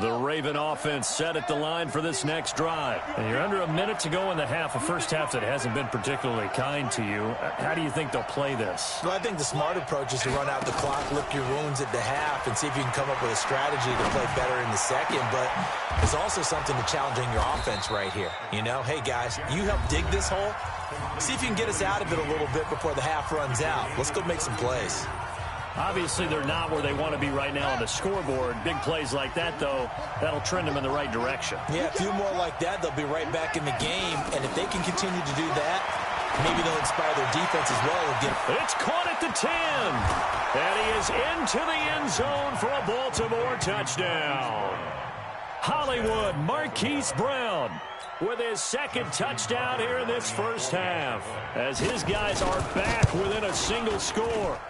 The Raven offense set at the line for this next drive. And you're under a minute to go in the half, a first half that hasn't been particularly kind to you. How do you think they'll play this? Well, I think the smart approach is to run out the clock, lick your wounds at the half, and see if you can come up with a strategy to play better in the second. But there's also something to challenging your offense right here. You know, hey, guys, you help dig this hole. See if you can get us out of it a little bit before the half runs out. Let's go make some plays. Obviously, they're not where they want to be right now on the scoreboard. Big plays like that, though, that'll trend them in the right direction. Yeah, a few more like that, they'll be right back in the game. And if they can continue to do that, maybe they'll inspire their defense as well. It's caught at the 10. And he is into the end zone for a Baltimore touchdown. Hollywood Marquise Brown with his second touchdown here in this first half, as his guys are back within a single score.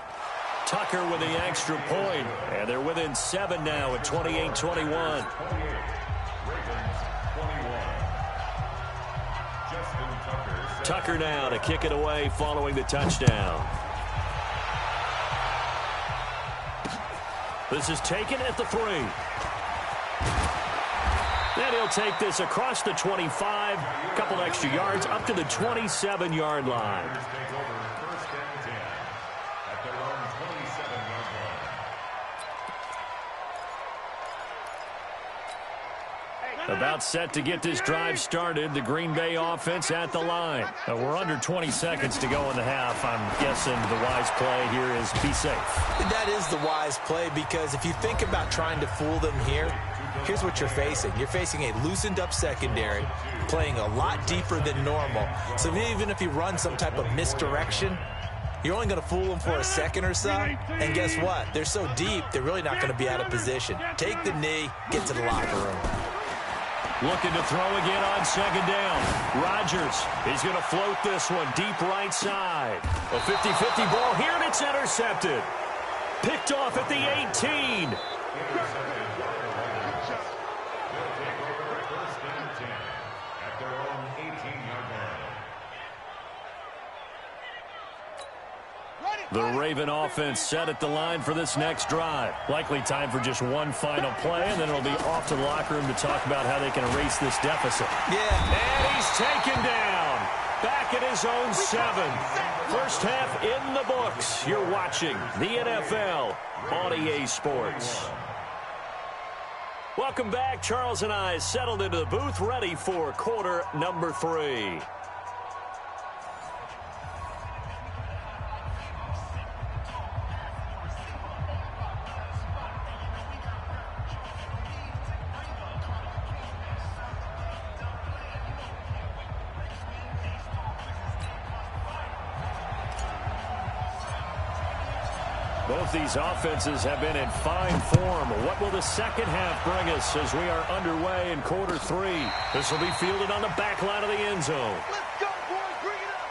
Tucker with the extra point, and they're within 7 now at 28-21. Tucker now to kick it away following the touchdown. This is taken at the 3. Then he'll take this across the 25, a couple extra yards up to the 27-yard line. About set to get this drive started. The Green Bay offense at the line. We're under 20 seconds to go in the half. I'm guessing the wise play here is be safe. That is the wise play, because if you think about trying to fool them here, here's what you're facing. You're facing a loosened up secondary, playing a lot deeper than normal. So even if you run some type of misdirection, you're only going to fool them for a second or so. And guess what? They're so deep, they're really not going to be out of position. Take the knee, get to the locker room. Looking to throw again on second down. Rodgers, he's going to float this one deep right side. A 50-50 ball here, and it's intercepted. Picked off at the 18. The Raven offense set at the line for this next drive. Likely time for just one final play, and then it'll be off to the locker room to talk about how they can erase this deficit. Yeah. And he's taken down. Back at his own 7. First half in the books. You're watching the NFL on EA Sports. Welcome back. Charles and I settled into the booth, ready for quarter number 3. Both these offenses have been in fine form. What will the second half bring us as we are underway in quarter 3? This will be fielded on the back line of the end zone. Let's go, boys. Bring it up.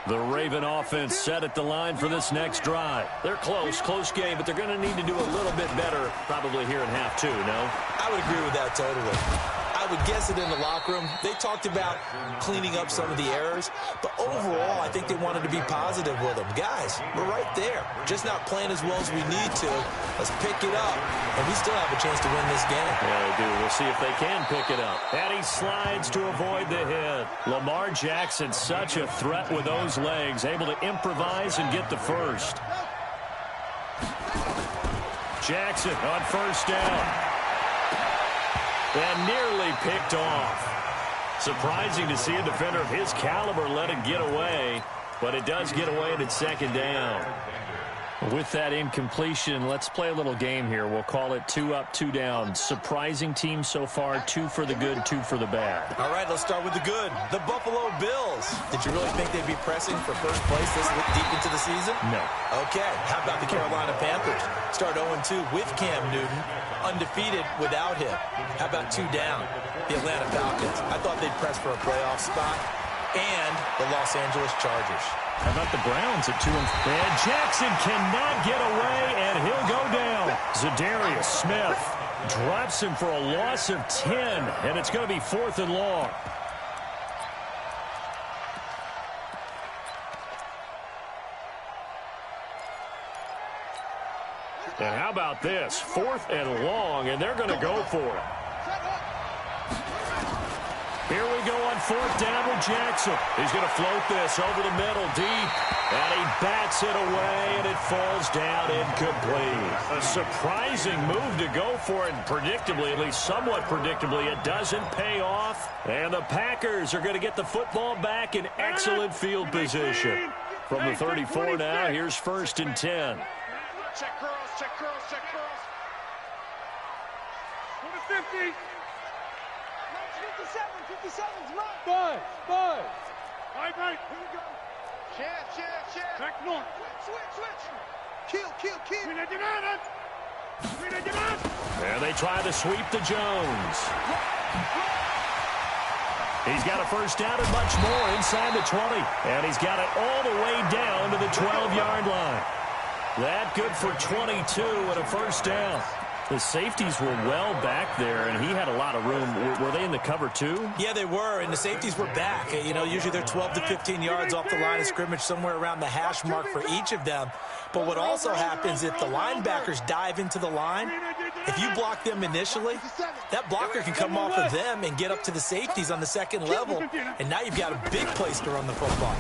The Raven offense set at the line for this next drive. They're close game, but they're going to need to do a little bit better probably here in half 2, no? I would agree with that totally. I would guess it in the locker room. They talked about cleaning up some of the errors, but overall, I think they wanted to be positive with them. Guys, we're right there. Just not playing as well as we need to. Let's pick it up, and we still have a chance to win this game. Yeah, they do. We'll see if they can pick it up. And he slides to avoid the hit. Lamar Jackson, such a threat with those legs, able to improvise and get the first. Jackson on first down. And nearly picked off. Surprising to see a defender of his caliber let it get away, but it does get away and it's second down. With that incompletion, let's play a little game here. We'll call it 2 up, 2 down. Surprising team so far, 2 for the good, 2 for the bad. All right, let's start with the good. The Buffalo Bills. Did you really think they'd be pressing for first place this deep into the season? No. Okay, how about the Carolina Panthers? Start 0-2 with Cam Newton, undefeated without him. How about 2 down? The Atlanta Falcons. I thought they'd press for a playoff spot. And the Los Angeles Chargers. How about the Browns at 2 and Jackson cannot get away, and he'll go down. Zadarius Smith Drops him for a loss of 10, and it's going to be 4th and long. And how about this? 4th and long, and they're going to go for it. Here we go on 4th down with Jackson. He's going to float this over the middle deep. And he bats it away, and it falls down incomplete. A surprising move to go for it, and predictably, at least somewhat predictably, it doesn't pay off. And the Packers are going to get the football back in excellent field position. From the 34 now, here's 1st and 10. Check curls, check curls, check curls. To the 50. 57's mine. Five. Right. Here we go. Share. Back north. Switch. Kill. And they try to sweep to Jones. He's got a 1st down and much more inside the 20. And he's got it all the way down to the 12-yard line. That good for 22 and a 1st down. The safeties were well back there, and he had a lot of room. Were they in the cover too? Yeah, they were, and the safeties were back. You know, usually they're 12 to 15 yards off the line of scrimmage, somewhere around the hash mark for each of them. But what also happens, if the linebackers dive into the line, if you block them initially, that blocker can come off of them and get up to the safeties on the 2nd level, and now you've got a big place to run the football.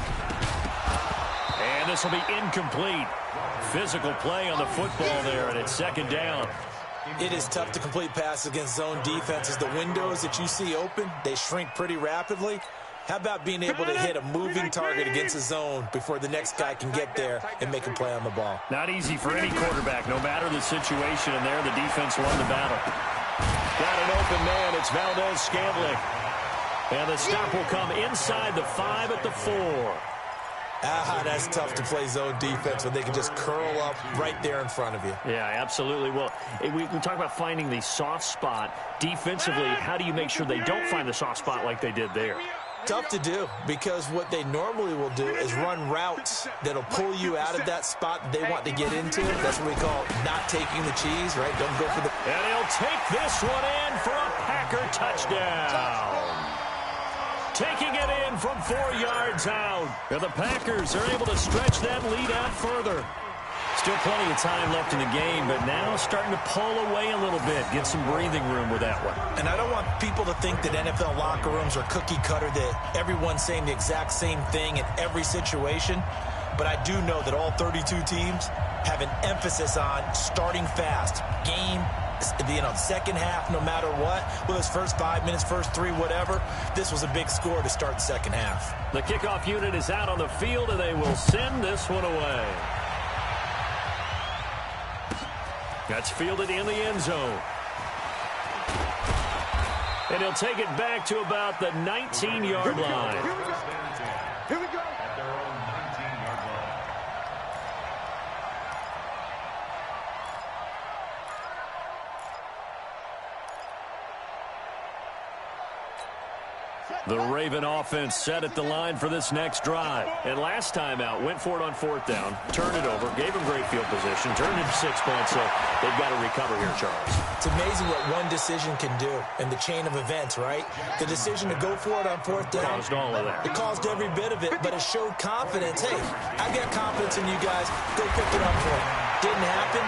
And this will be incomplete. Physical play on the football there, and it's 2nd down. It is tough to complete passes against zone defenses. The windows that you see open, they shrink pretty rapidly. How about being able to hit a moving target against a zone before the next guy can get there and make a play on the ball? Not easy for any quarterback, no matter the situation, and there the defense won the battle. Got an open man. It's Valdez-Scantling. And the stop will come inside the 5 at the 4. That's tough to play zone defense when they can just curl up right there in front of you. Yeah, absolutely. Well, we talk about finding the soft spot. Defensively, how do you make sure they don't find the soft spot like they did there? Tough to do, because what they normally will do is run routes that'll pull you out of that spot they want to get into. That's what we call not taking the cheese, right? Don't go for the... And he'll take this one in for a Packer touchdown. Taking it in from 4 yards out. And the Packers are able to stretch that lead out further. Still plenty of time left in the game, but now starting to pull away a little bit. Get some breathing room with that one. And I don't want people to think that NFL locker rooms are cookie cutter, that everyone's saying the exact same thing in every situation. But I do know that all 32 teams have an emphasis on starting fast. Game, second half, no matter what. Well, it's first 5 minutes, first 3, whatever. This was a big score to start the second half. The kickoff unit is out on the field, and they will send this one away. That's fielded in the end zone. And he'll take it back to about the 19-yard line. Here we go. The Raven offense set at the line for this next drive. And last time out, went for it on 4th down, turned it over, gave them great field position, turned it 6 points, so they've got to recover here, Charles. It's amazing what one decision can do in the chain of events, right? The decision to go for it on 4th down. Caused all of that. It caused every bit of it, but it showed confidence. Hey, I've got confidence in you guys. Go pick it up for it. Didn't happen.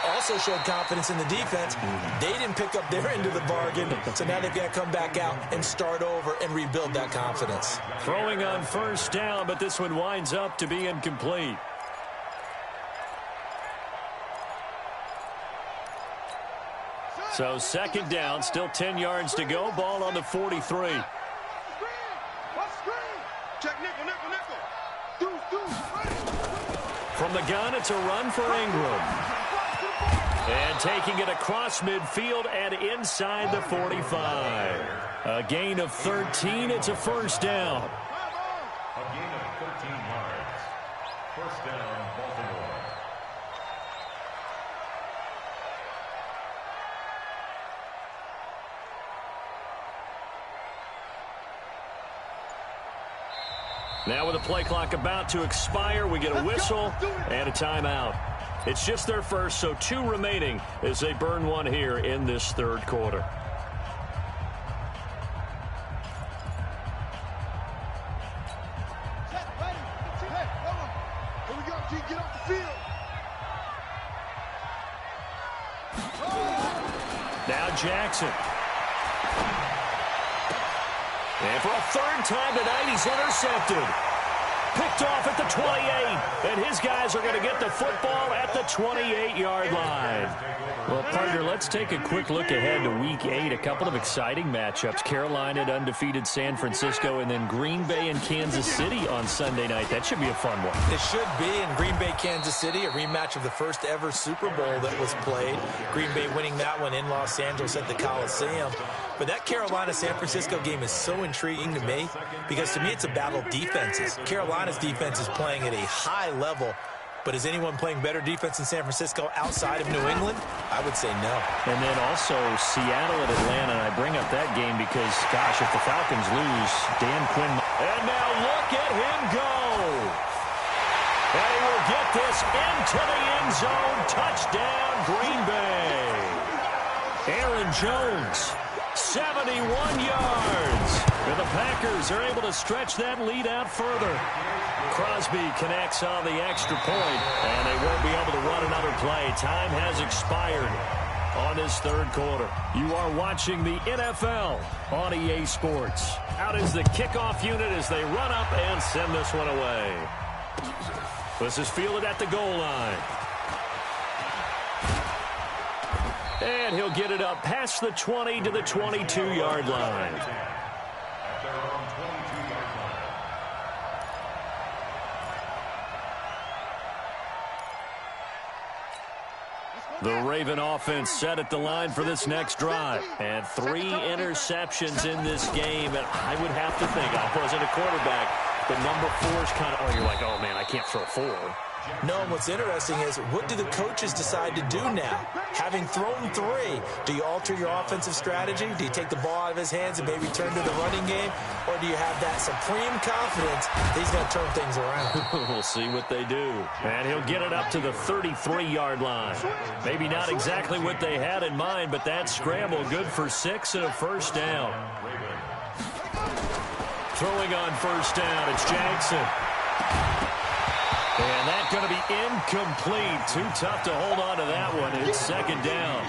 Also showed confidence in the defense. They didn't pick up their end of the bargain, so now they've got to come back out and start over and rebuild that confidence. Throwing on 1st down, but this one winds up to be incomplete. So 2nd down, still 10 yards to go. Ball on the 43. Check nickel. From the gun, it's a run for Ingram. And taking it across midfield and inside the 45. A gain of 13. It's a 1st down. A gain of 13 yards. 1st down, Baltimore. Now with the play clock about to expire, we get a whistle and a timeout. It's just their first, so 2 remaining as they burn one here in this third quarter. Get off the field. Now Jackson. And for a third time tonight, he's intercepted. Picked off at the 28. And his guys are going to get the football at the 28-yard line. Well, partner, let's take a quick look ahead to Week 8. A couple of exciting matchups. Carolina at undefeated San Francisco, and then Green Bay and Kansas City on Sunday night. That should be a fun one. It should be. In Green Bay, Kansas City, a rematch of the first ever Super Bowl that was played. Green Bay winning that one in Los Angeles at the Coliseum. But that Carolina-San Francisco game is so intriguing to me because, to me, it's a battle of defenses. Carolina's defense is playing at a high level. But is anyone playing better defense in San Francisco outside of New England? I would say no. And then also Seattle at Atlanta. And I bring up that game because, gosh, if the Falcons lose, Dan Quinn. And now look at him go. And he will get this into the end zone. Touchdown, Green Bay. Aaron Jones, 71 yards. And the Packers are able to stretch that lead out further. Crosby connects on the extra point, and they won't be able to run another play. Time has expired on this third quarter. You are watching the NFL on EA Sports. Out is the kickoff unit as they run up and send this one away. This is fielded at the goal line. And he'll get it up past the 20 to the 22-yard line. The Raven offense set at the line for this next drive. And 3 interceptions in this game. And I would have to think, I wasn't a quarterback, but number 4 is kind of, oh, you're like, oh, man, I can't throw 4. No, and what's interesting is, what do the coaches decide to do now? Having thrown 3, do you alter your offensive strategy? Do you take the ball out of his hands and maybe turn to the running game? Or do you have that supreme confidence that he's going to turn things around? We'll see what they do. And he'll get it up to the 33-yard line. Maybe not exactly what they had in mind, but that scramble good for 6 and a first down. Throwing on first down, it's Jackson. And that's going to be incomplete. Too tough to hold on to that one. It's second down.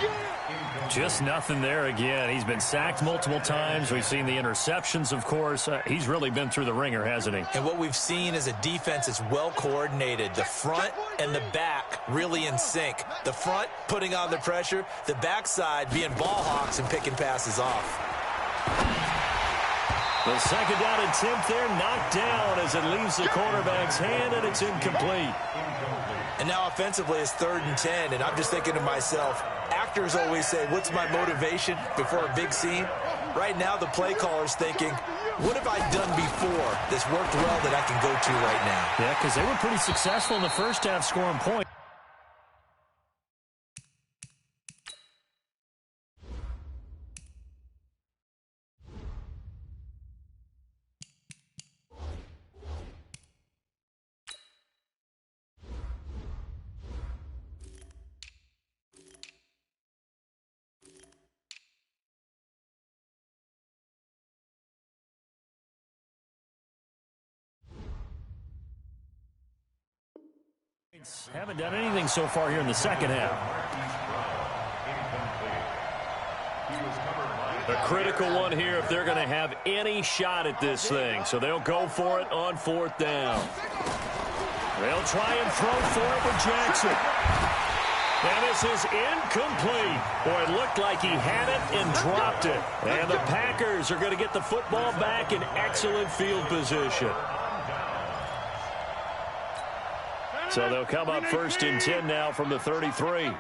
Just nothing there again. He's been sacked multiple times. We've seen the interceptions, of course. He's really been through the ringer, hasn't he? And what we've seen is a defense is well coordinated. The front and the back really in sync. The front putting on the pressure. The backside being ball hawks and picking passes off. The second down attempt there knocked down as it leaves the quarterback's hand, and it's incomplete. And now offensively it's 3rd and 10, and I'm just thinking to myself, actors always say, what's my motivation before a big scene? Right now the play caller's thinking, what have I done before that's worked well that I can go to right now? Yeah, because they were pretty successful in the first half scoring points. Haven't done anything so far here in the second half. A critical one here if they're going to have any shot at this thing. So they'll go for it on 4th down. They'll try and throw for it with Jackson. And this is incomplete. Boy, it looked like he had it and dropped it. And the Packers are going to get the football back in excellent field position. So they'll come up 1st and 10 now from the 33. And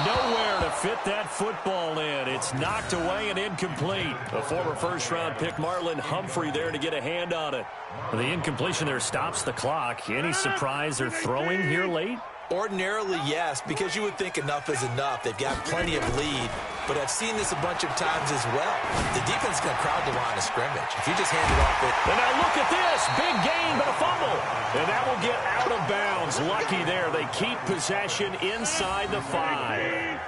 nowhere to fit that football in. It's knocked away and incomplete. A former first-round pick, Marlon Humphrey, there to get a hand on it. The incompletion there stops the clock. Any surprise they're throwing here late? Ordinarily, yes, because you would think enough is enough. They've got plenty of lead, but I've seen this a bunch of times as well. The defense is going to crowd the line of scrimmage. If you just hand it off it. And now look at this. Big gain, but a fumble. And that will get out of bounds. Lucky there. They keep possession inside the 5.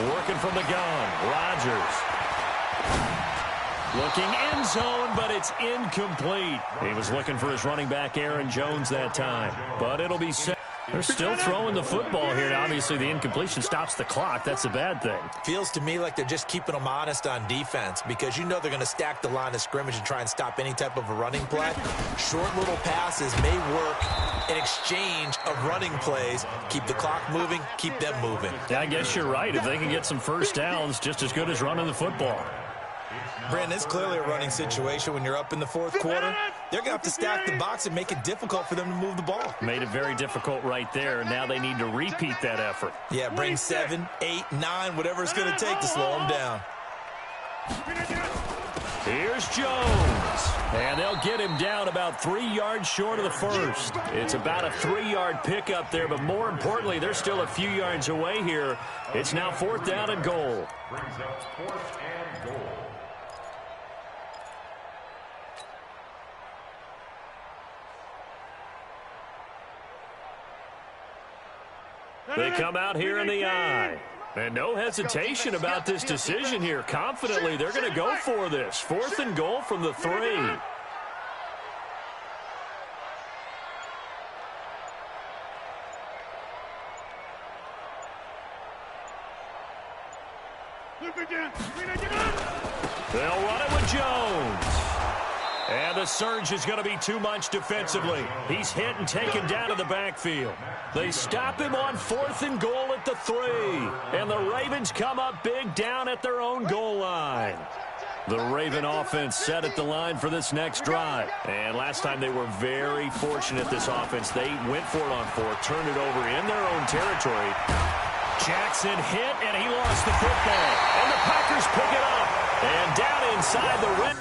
Working from the gun. Rodgers. Looking end zone, but it's incomplete. He was looking for his running back, Aaron Jones, that time. But it'll be set. They're still throwing the football here. Now, obviously, the incompletion stops the clock. That's a bad thing. Feels to me like they're just keeping them honest on defense because you know they're going to stack the line of scrimmage and try and stop any type of a running play. Short little passes may work in exchange of running plays. Keep the clock moving, keep them moving. Yeah, I guess you're right. If they can get some first downs, just as good as running the football. Brandon, it's clearly a running situation when you're up in the fourth quarter. They're going to have to stack the box and make it difficult for them to move the ball. Made it very difficult right there. Now they need to repeat that effort. Yeah, bring 7, 8, 9, whatever it's going to take to slow them down. Here's Jones. And they'll get him down about 3 yards short of the first. It's about a 3-yard pickup there, but more importantly, they're still a few yards away here. It's now 4th down and goal. Brings up 4th and goal. They come out here in the eye. And no hesitation about this decision here. Confidently, they're going to go for this. 4th and goal from the 3. They'll run it with Jones. And the surge is going to be too much defensively. He's hit and taken down in the backfield. They stop him on 4th and goal at the 3. And the Ravens come up big down at their own goal line. The Raven offense set at the line for this next drive. And last time they were very fortunate, this offense. They went for it on 4, turned it over in their own territory. Jackson hit, and he lost the football. And the Packers pick it up. And down inside the red.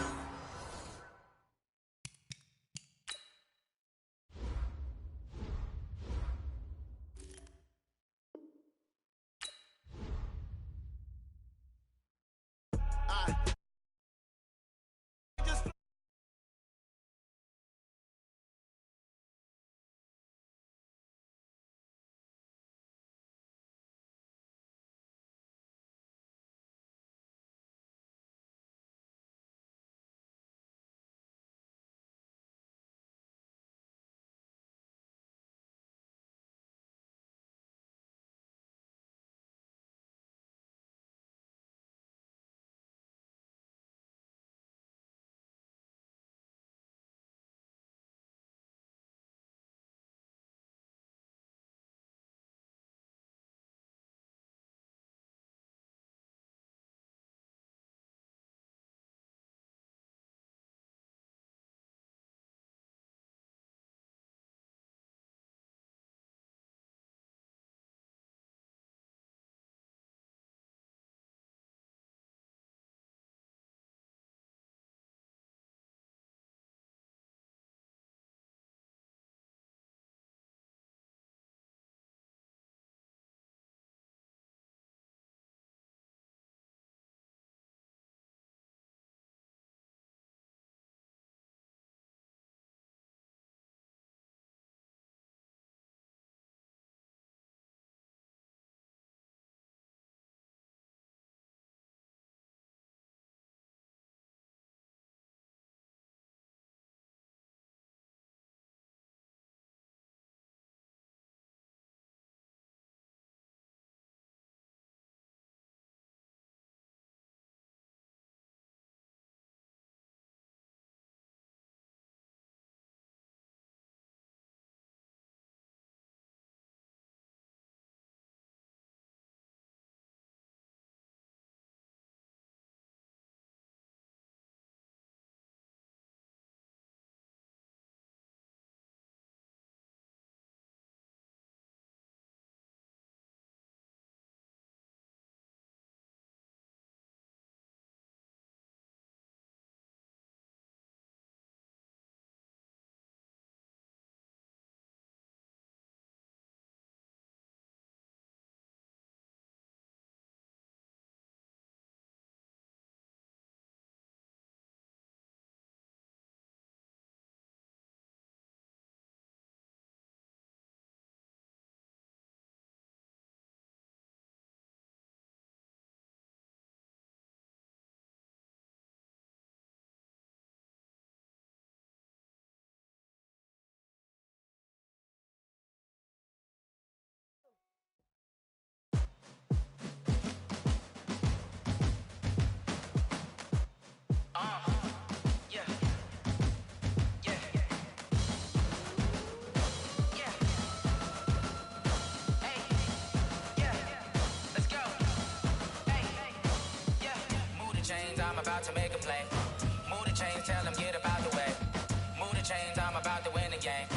the game.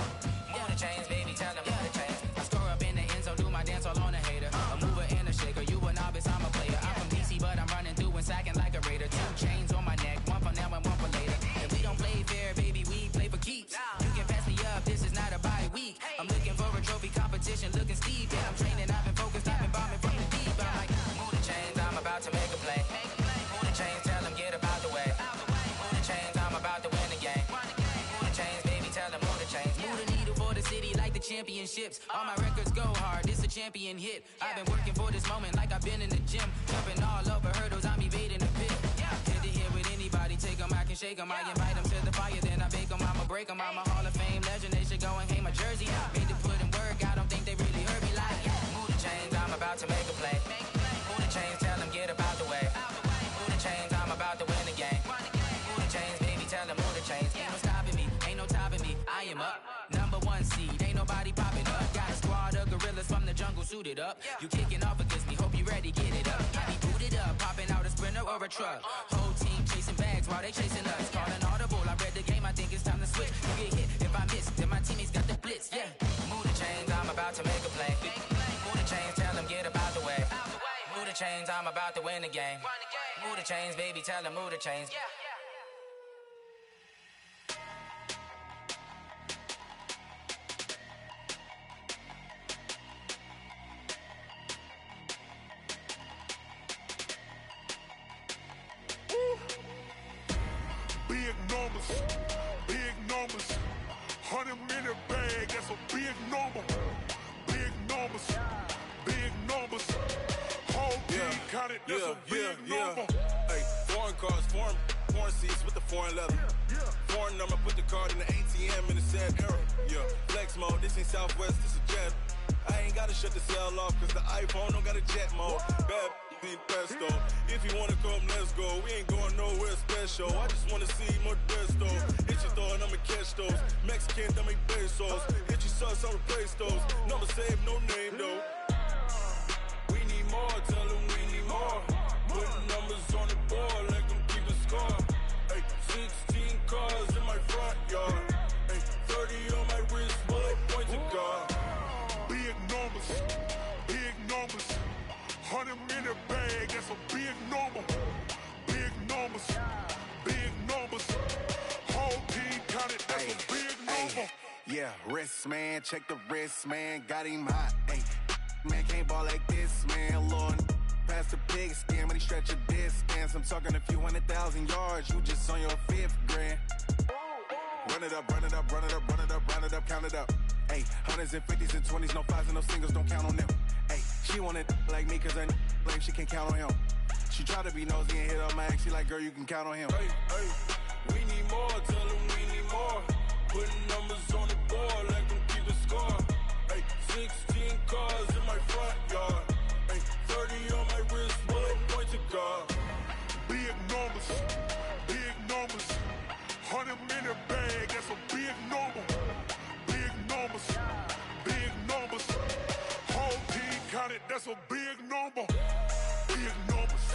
Move the chains, baby, tell them move the chains. I score up in the end zone, do my dance all on a hater. A mover and a shaker, you a novice, I'm a player. I'm from DC, but I'm running through and sacking like a raider. 2 chains on my neck, one for now and one for later. If we don't play fair, baby, we play for keeps. You can pass me up, this is not a bye week. I'm looking for a trophy competition, looking steep. Yeah, I'm training, I've been focused, I've been bombing from the deep. I'm like, move the chains, I'm about to make a play. Move the chains, tell them get about the way. Move the chains, I'm about to win the game. Move the chains, baby, tell them move the chains. Move the needle for the city like the championships. All my records go hard, this a champion hit. I've been working for this moment like I've been in the gym. Jumping all over hurdles, I'm evading the pit. Hit to hit with anybody, take them, I can shake them. I invite them to the fire, then I bake them, I'ma break them. I'm a Hall of Fame legend, they should go and hang my jersey. Made to put in work, I don't think they really heard me like. Move the chains, I'm about to make a play. Move the chains, tell them get about the way. Move the chains, I'm about to win the game. Move the chains, baby, tell them move the chains. Ain't no stopping me, ain't no topping me, I am up. #1 seed, ain't nobody popping up. Got a squad of gorillas from the jungle suited up. You kicking off against me, hope you ready, get it up. I be booted up, popping out a sprinter or a truck. Whole team chasing bags while they chasing us. Calling audible, I read the game, I think it's time to switch. You get hit, if I miss, then my teammates got the blitz, yeah. Move the chains, I'm about to make a play. Move the chains, tell them get about the way. Move the chains, I'm about to win the game. Move the chains, baby, tell them move the chains. Big numbers, big numbers. 100-minute bag, that's a big number. Big numbers, big numbers. Whole team counted, that's a big number. Hey, foreign cars, foreign seats with the foreign leather. Foreign number, put the card in the ATM in the sad era. Yeah, flex mode, this ain't Southwest, this is Jet. I ain't gotta shut the cell off, cause the iPhone don't got a jet mode. Bad need pesto. If you wanna come, let's go. We ain't going nowhere special. I just wanna see more Modesto. Hit your thought, I'ma catch those. Mexican, dame pesos. Hit your sus, I'll replace those. Number saved, no name though. We need more, tell them we need more. Put numbers on the board, let them keep the score. Hey, 16 cars in my front yard. Hey, 30 on my wrist, bullet point to God. Big numbers, big numbers. 100-minute bag, that's a big number. Big numbers, big numbers. Whole team counted, that's a big number. Yeah, wrist man, check the wrist man, got him hot. Ay, man can't ball like this, man. Lord, past the pig skin, when he stretch a distance. I'm talking a few 100,000 yards, you just on your 5th grand. Run it up, run it up, run it up, run it up, run it up, count it up. Ay, 100s and 50s and 20s, no 5s and no singles, don't count on them. Ay, she wanted like me cause her like she can count on him. She tried to be nosy and hit up my ex, she like, girl, you can count on him. Hey, hey, we need more, tell them we need more. Putting numbers on the board, let them keep the score. Hey, 16 cars in my front yard. Hey, 30 on my wrist, bullet point to God. Big numbers, big numbers. 100-minute bag, that's a big number. Big numbers, big numbers. Whole team counted, that's a big number. Big numbers,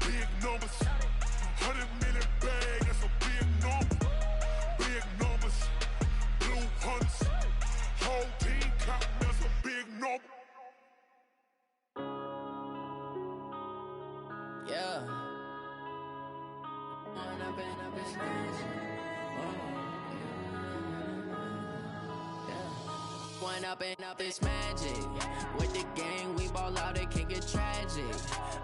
big numbers. 100-minute bag, that's a big number. Big numbers, blue hunts. Whole team counting, that's a big number. Yeah. One up and up, it's magic. With the gang, we ball out, it can get tragic.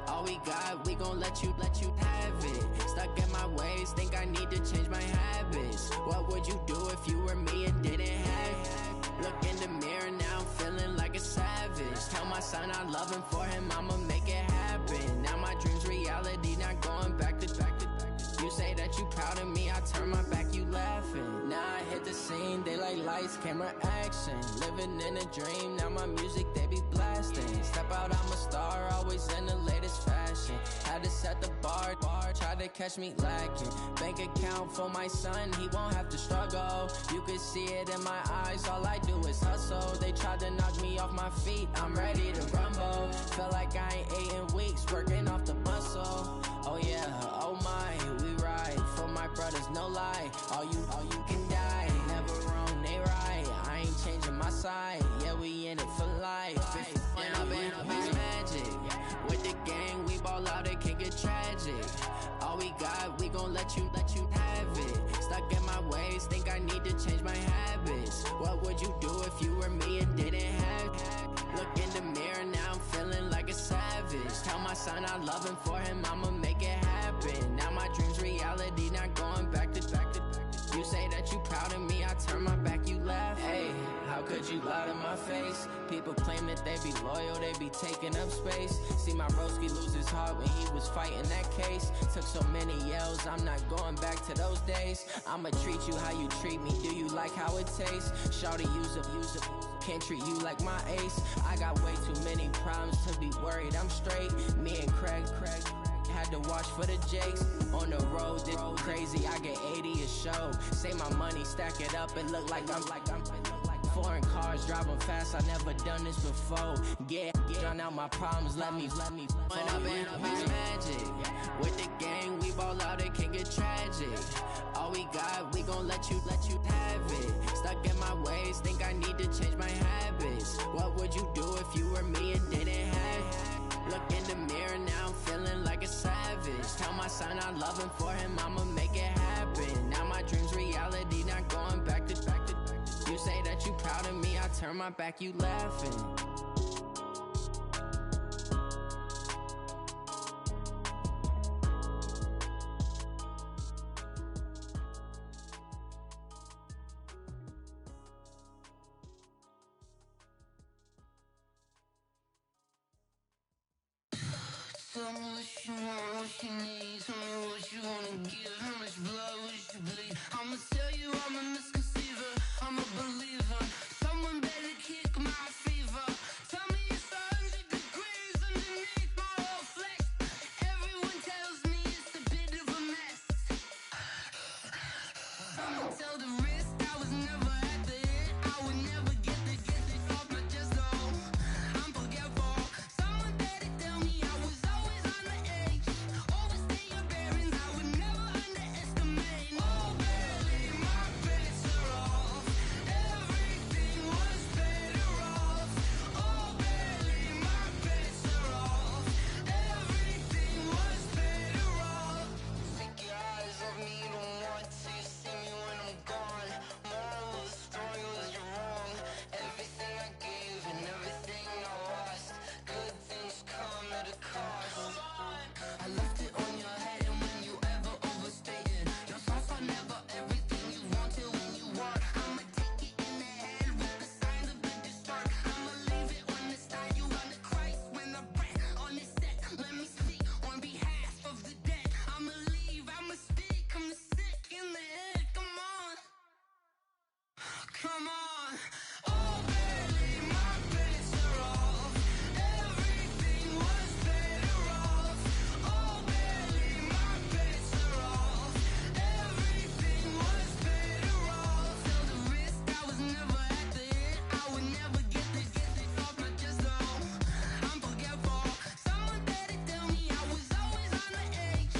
All we got, we gon' let you have it. Stuck in my ways, think I need to change my habits. What would you do if you were me and didn't have it? Look in the mirror, now I'm feeling like a savage. Tell my son I love him, for him I'ma make it happen. Now my dream's reality, not going back to. You say that you proud of me, I turn my back, you laughing. Now I hit the scene, they like lights, camera, action. Living in a dream, now my music, they be blasting. Step out, I'm a star, always in the latest fashion. Had to set the bar, try to catch me lacking. Bank account for my son, he won't have to struggle. You could see it in my eyes, all I do is hustle. They tried to knock me off my feet, I'm ready to rumble. Feel like I ain't ate in weeks, working off the muscle. Oh yeah, oh my, we ride for my brothers, no lie. All you can die, never wrong, they right. son, I love him, for him, I'ma make it happen. Now my dream's reality, not going back to. You say that you proud of me, I turn my back, you laugh. Hey, how could you lie to my face? People claim that they be loyal, they be taking up space. See my broski lose his heart when he was fighting that case. Took so many yells, I'm not going back to those days. I'ma treat you how you treat me, do you like how it tastes? Shawty, use up, can't treat you like my ace. I got way too many problems to be worried, I'm straight. Me and Craig had to watch for the Jakes. On the road, this crazy, I get 80 a show. Say my money, stack it up, and look like I'm foreign cars, driving fast, I never done this before. Yeah, drown out my problems, let me When up and up is magic. With the gang, we ball out, it can get tragic. All we got, we gon' let you have it. Stuck in my ways, think I need to change my habits. What would you do if you were me and didn't have it? Look in the mirror, now I'm feeling like a savage. Tell my son I love him, for him, I'ma make it happen. Now my dream's reality, not going back to. You say that you proud of me, I turn my back, you laughing. Tell me what you want, what you need. Tell me what you wanna give. How much blood would you bleed? I'ma tell you I'm a misconceiver, I'm a believer. Someone better kick my fever. Tell me it's 100 degrees underneath my whole flesh. Everyone tells me it's a bit of a mess. I'ma tell the risk I was never at the hit. I would never get this off my chest though. I'm forgetful. Someone better tell me I was always on the edge. Overstay your bearings, I would never underestimate. Oh barely, my bets are off. Everything was better off. Oh barely, my bets are off. Everything was better off. Take your eyes off me, you don't want to see me when I'm gone. Moral of the story was you're wrong. Everything I gave and everything I lost. Good things come at a cost. I left it on your head, and when you ever overstated your thoughts are never everything you wanted when you want. I'ma take it in the head with the signs of the distort. I'ma leave it on the side. You run the Christ when I breath on this set. Let me speak on behalf of the dead. I'ma leave, I'ma speak. I'm sick in the head. Come on, come on. Oh barely, my bets are off. Everything was better off. Oh barely, my bets are off. Everything was better off. Tell the risk I was never at the hit. I would never get this off my chest though. I'm forgetful. Someone better tell me I was always on the edge.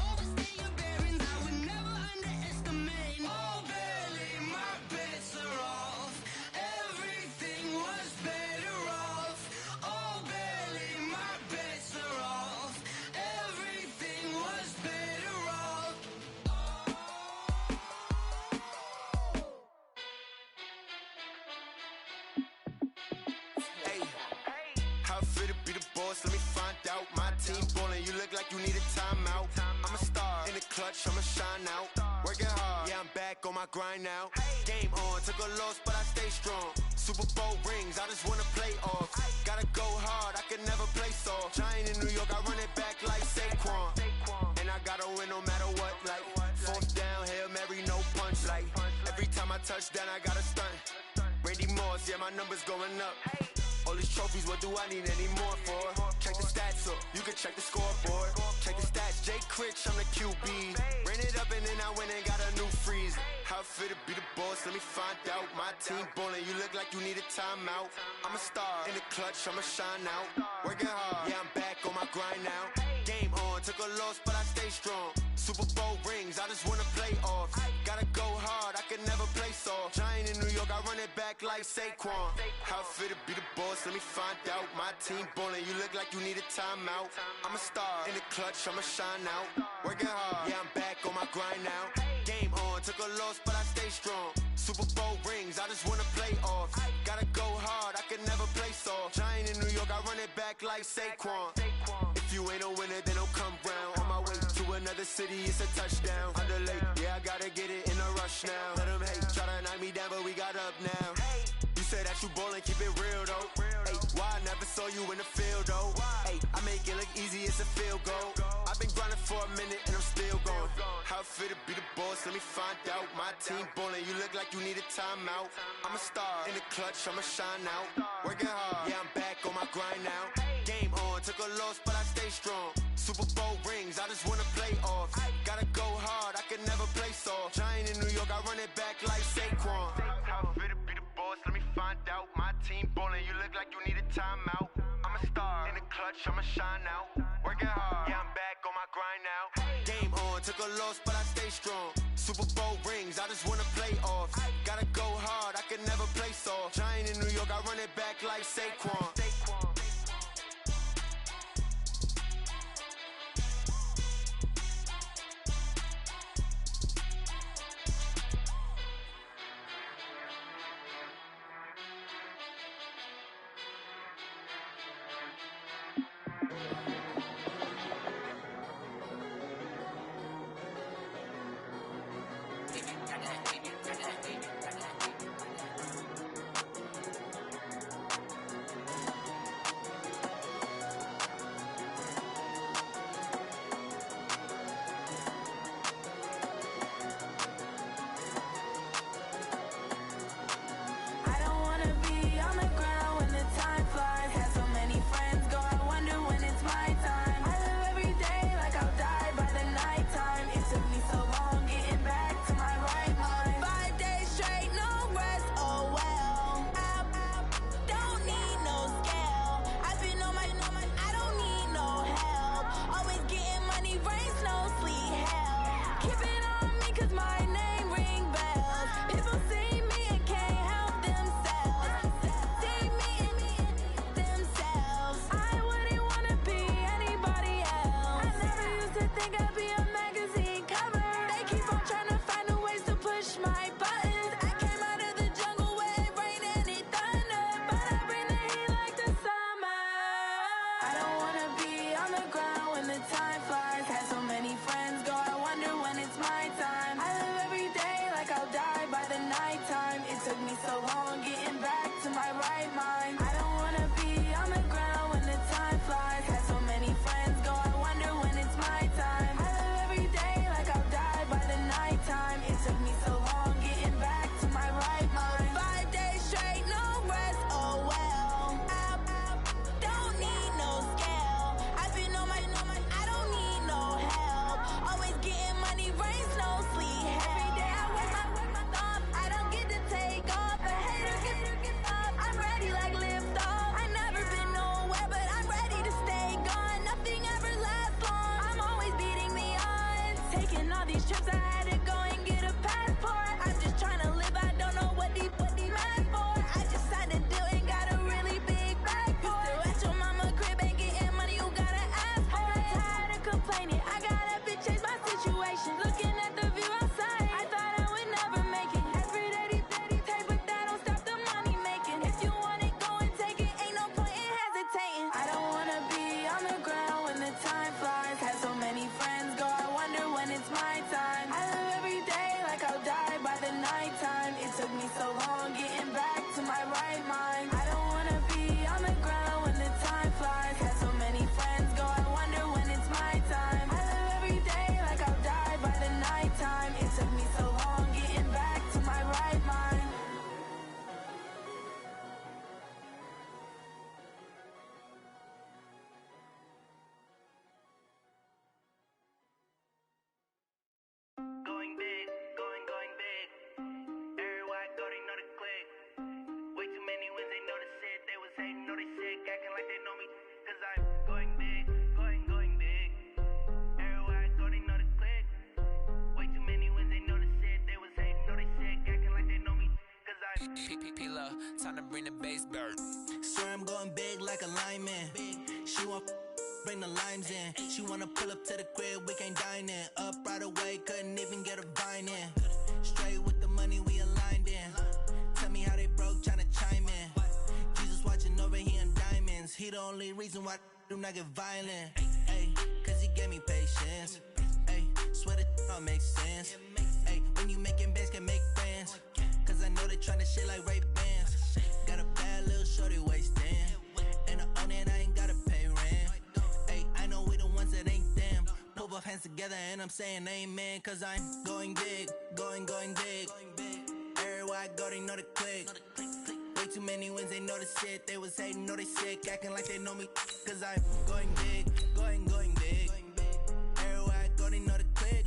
Overstay your bearings, I would never underestimate. Oh barely, my bets are off. Everything was better off. Oh barely, my bets are off. Everything was better off. Hey, how it feel to be the boss? Let me find out. My team ballin', you look like you need a timeout. I'm a star in the clutch, I'ma shine out. Working hard, yeah, I'm back on my grind now. Game on, took a loss, but I stay strong. Super Bowl rings, I just wanna play off. Gotta go hard, I can never play soft. Giant in New York, I run it back like Saquon. And I gotta win no matter what, like fourth down, Hail Mary, no punch. Like every time I touch down, I gotta stunt. Randy Moss, yeah, my numbers going up. All these trophies, what do I need any more for? Check the stats up, you can check the scoreboard. Check the stats, Jay Critch, I'm the QB. Ran it up and then I went and got a new freeze. How it feel to be the boss, let me find out. My team ballin', you look like you need a timeout. I'm a star in the clutch, I'ma shine out. Working hard, yeah, I'm back on my grind now. Game on, took a loss, but I stay strong. Super Bowl rings, I just wanna play off. Gotta go hard, I can never play soft. Giant in New York, I run it back like Saquon. How it feel to be the boss, let me find out. My team ballin', you look like you need a timeout. I'm a star in the clutch, I'ma shine out. Working hard, yeah, I'm back on my grind now. Game on, took a loss, but I stay strong. Super Bowl rings, I just wanna play off. Gotta go hard, I can never play soft. Giant in New York, I run it back like Saquon. If If you ain't a winner, then don't come round. On my way to another city, it's a touchdown. Underlay, yeah, I gotta get it in a rush now. Let them hate, try to knock me down, but we got up now. You say that you ballin', keep it real though. Hey, why I never saw you in the field though? Hey, I make it look easy, it's a field goal. I've been grinding for a minute and I'm still going. How it feel to be the boss, let me find out. My team ballin', you look like you need a timeout. I'm a star, in the clutch, I'ma shine out. Working hard, yeah, I'm back on my grind now. Game on, took a loss, but I stay strong. Super Bowl rings, I just wanna play off. Gotta go hard, I can never play soft. Giant in New York, I run it back like Saquon. How it feel to be the boss, let me find out. My team ballin', you look like you need a timeout. I'm a star, in the clutch, I'ma shine out. Working hard, yeah, I'm back on my grind now. Game on, took a loss, but I stay strong. Super Bowl rings, I just wanna play off. Gotta go hard, I can never play soft. Giant in New York, I run it back like Saquon. Time to bring the bass bird. Swear I'm going big like a lineman. She want bring the limes in. She wanna pull up to the crib, we can't dine in. Up right away, couldn't even get a vine in. Straight with the money we aligned in. Tell me how they broke, tryna chime in. Jesus watching over here in diamonds. He the only reason why do not get violent. don't make sense. Hey, when you making bands, can make friends. Cause I know they tryna shit like Ray Bans. Got a bad little shorty wasting. And I own it, I ain't gotta pay rent. Hey, I know we the ones that ain't them. Put both hands together and I'm saying amen. Cause I'm going big, going big. Everywhere I go, they know the click. Way too many wins, they know the shit. They was hating, know they sick, acting like they know me. Cause I'm going big, going big. Everywhere I go, they know the click.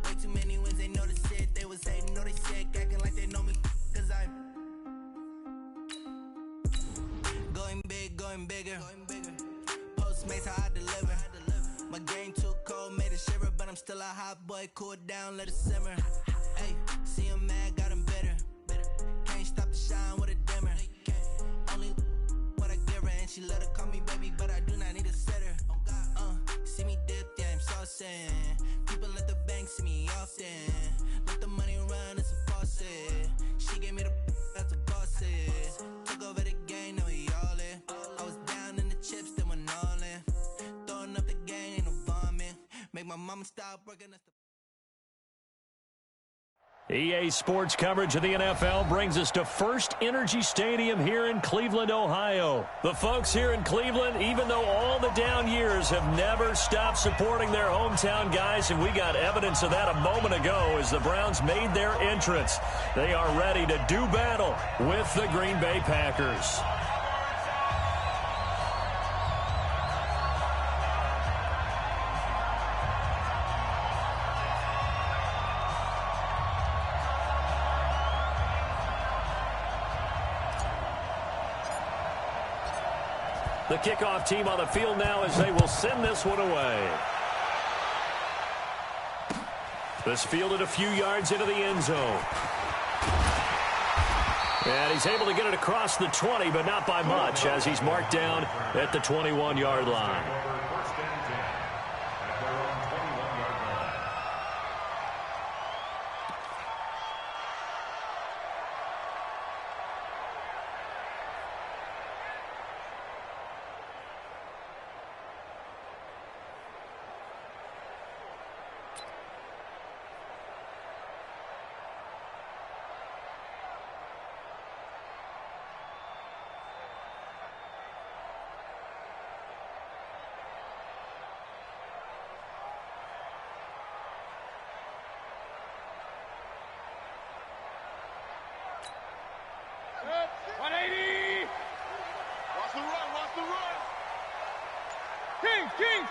Way too many wins, they know the shit. They was hating, know they sick, acting like they know me. Cause I'm going big, going bigger. Postmates, how I deliver. My game too cold, made it shiver. But I'm still a hot boy, cool it down, let it simmer. Hey, see him mad, got him bitter. Can't stop the shine with a dimmer. Only what I give her, and she let her call me baby, but I do not need a sitter. See me dip, yeah, I'm saucing. People at the bank see me often. Let the money run, it's a faucet. She gave me the that's a bosses. Took over the game, now we all in. I was down in the chips, then went all in. Throwing up the game, ain't no vomit. Make my mama stop working. EA Sports coverage of the NFL brings us to First Energy Stadium here in Cleveland, Ohio. The folks here in Cleveland, even though all the down years, have never stopped supporting their hometown guys, and we got evidence of that a moment ago as the Browns made their entrance. They are ready to do battle with the Green Bay Packers. The kickoff team on the field now as they will send this one away. This fielded a few yards into the end zone. And he's able to get it across the 20, but not by much, as he's marked down at the 21-yard line.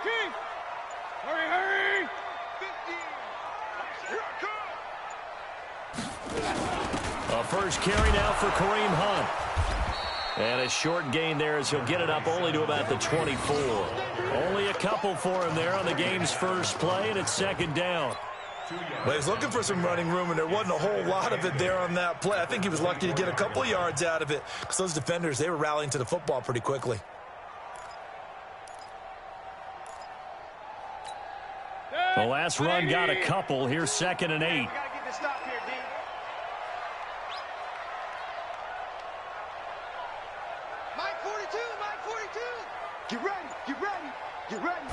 King! Hurry! 50! A first carry now for Kareem Hunt. And a short gain there as he'll get it up only to about the 24. Only a couple for him there on the game's first play, and it's second down. Well, he was looking for some running room, and there wasn't a whole lot of it there on that play. I think he was lucky to get a couple of yards out of it because those defenders, they were rallying to the football pretty quickly. The last run got a couple. Here's 2nd and 8. We gotta get this stop here, D. Mike 42! Get ready!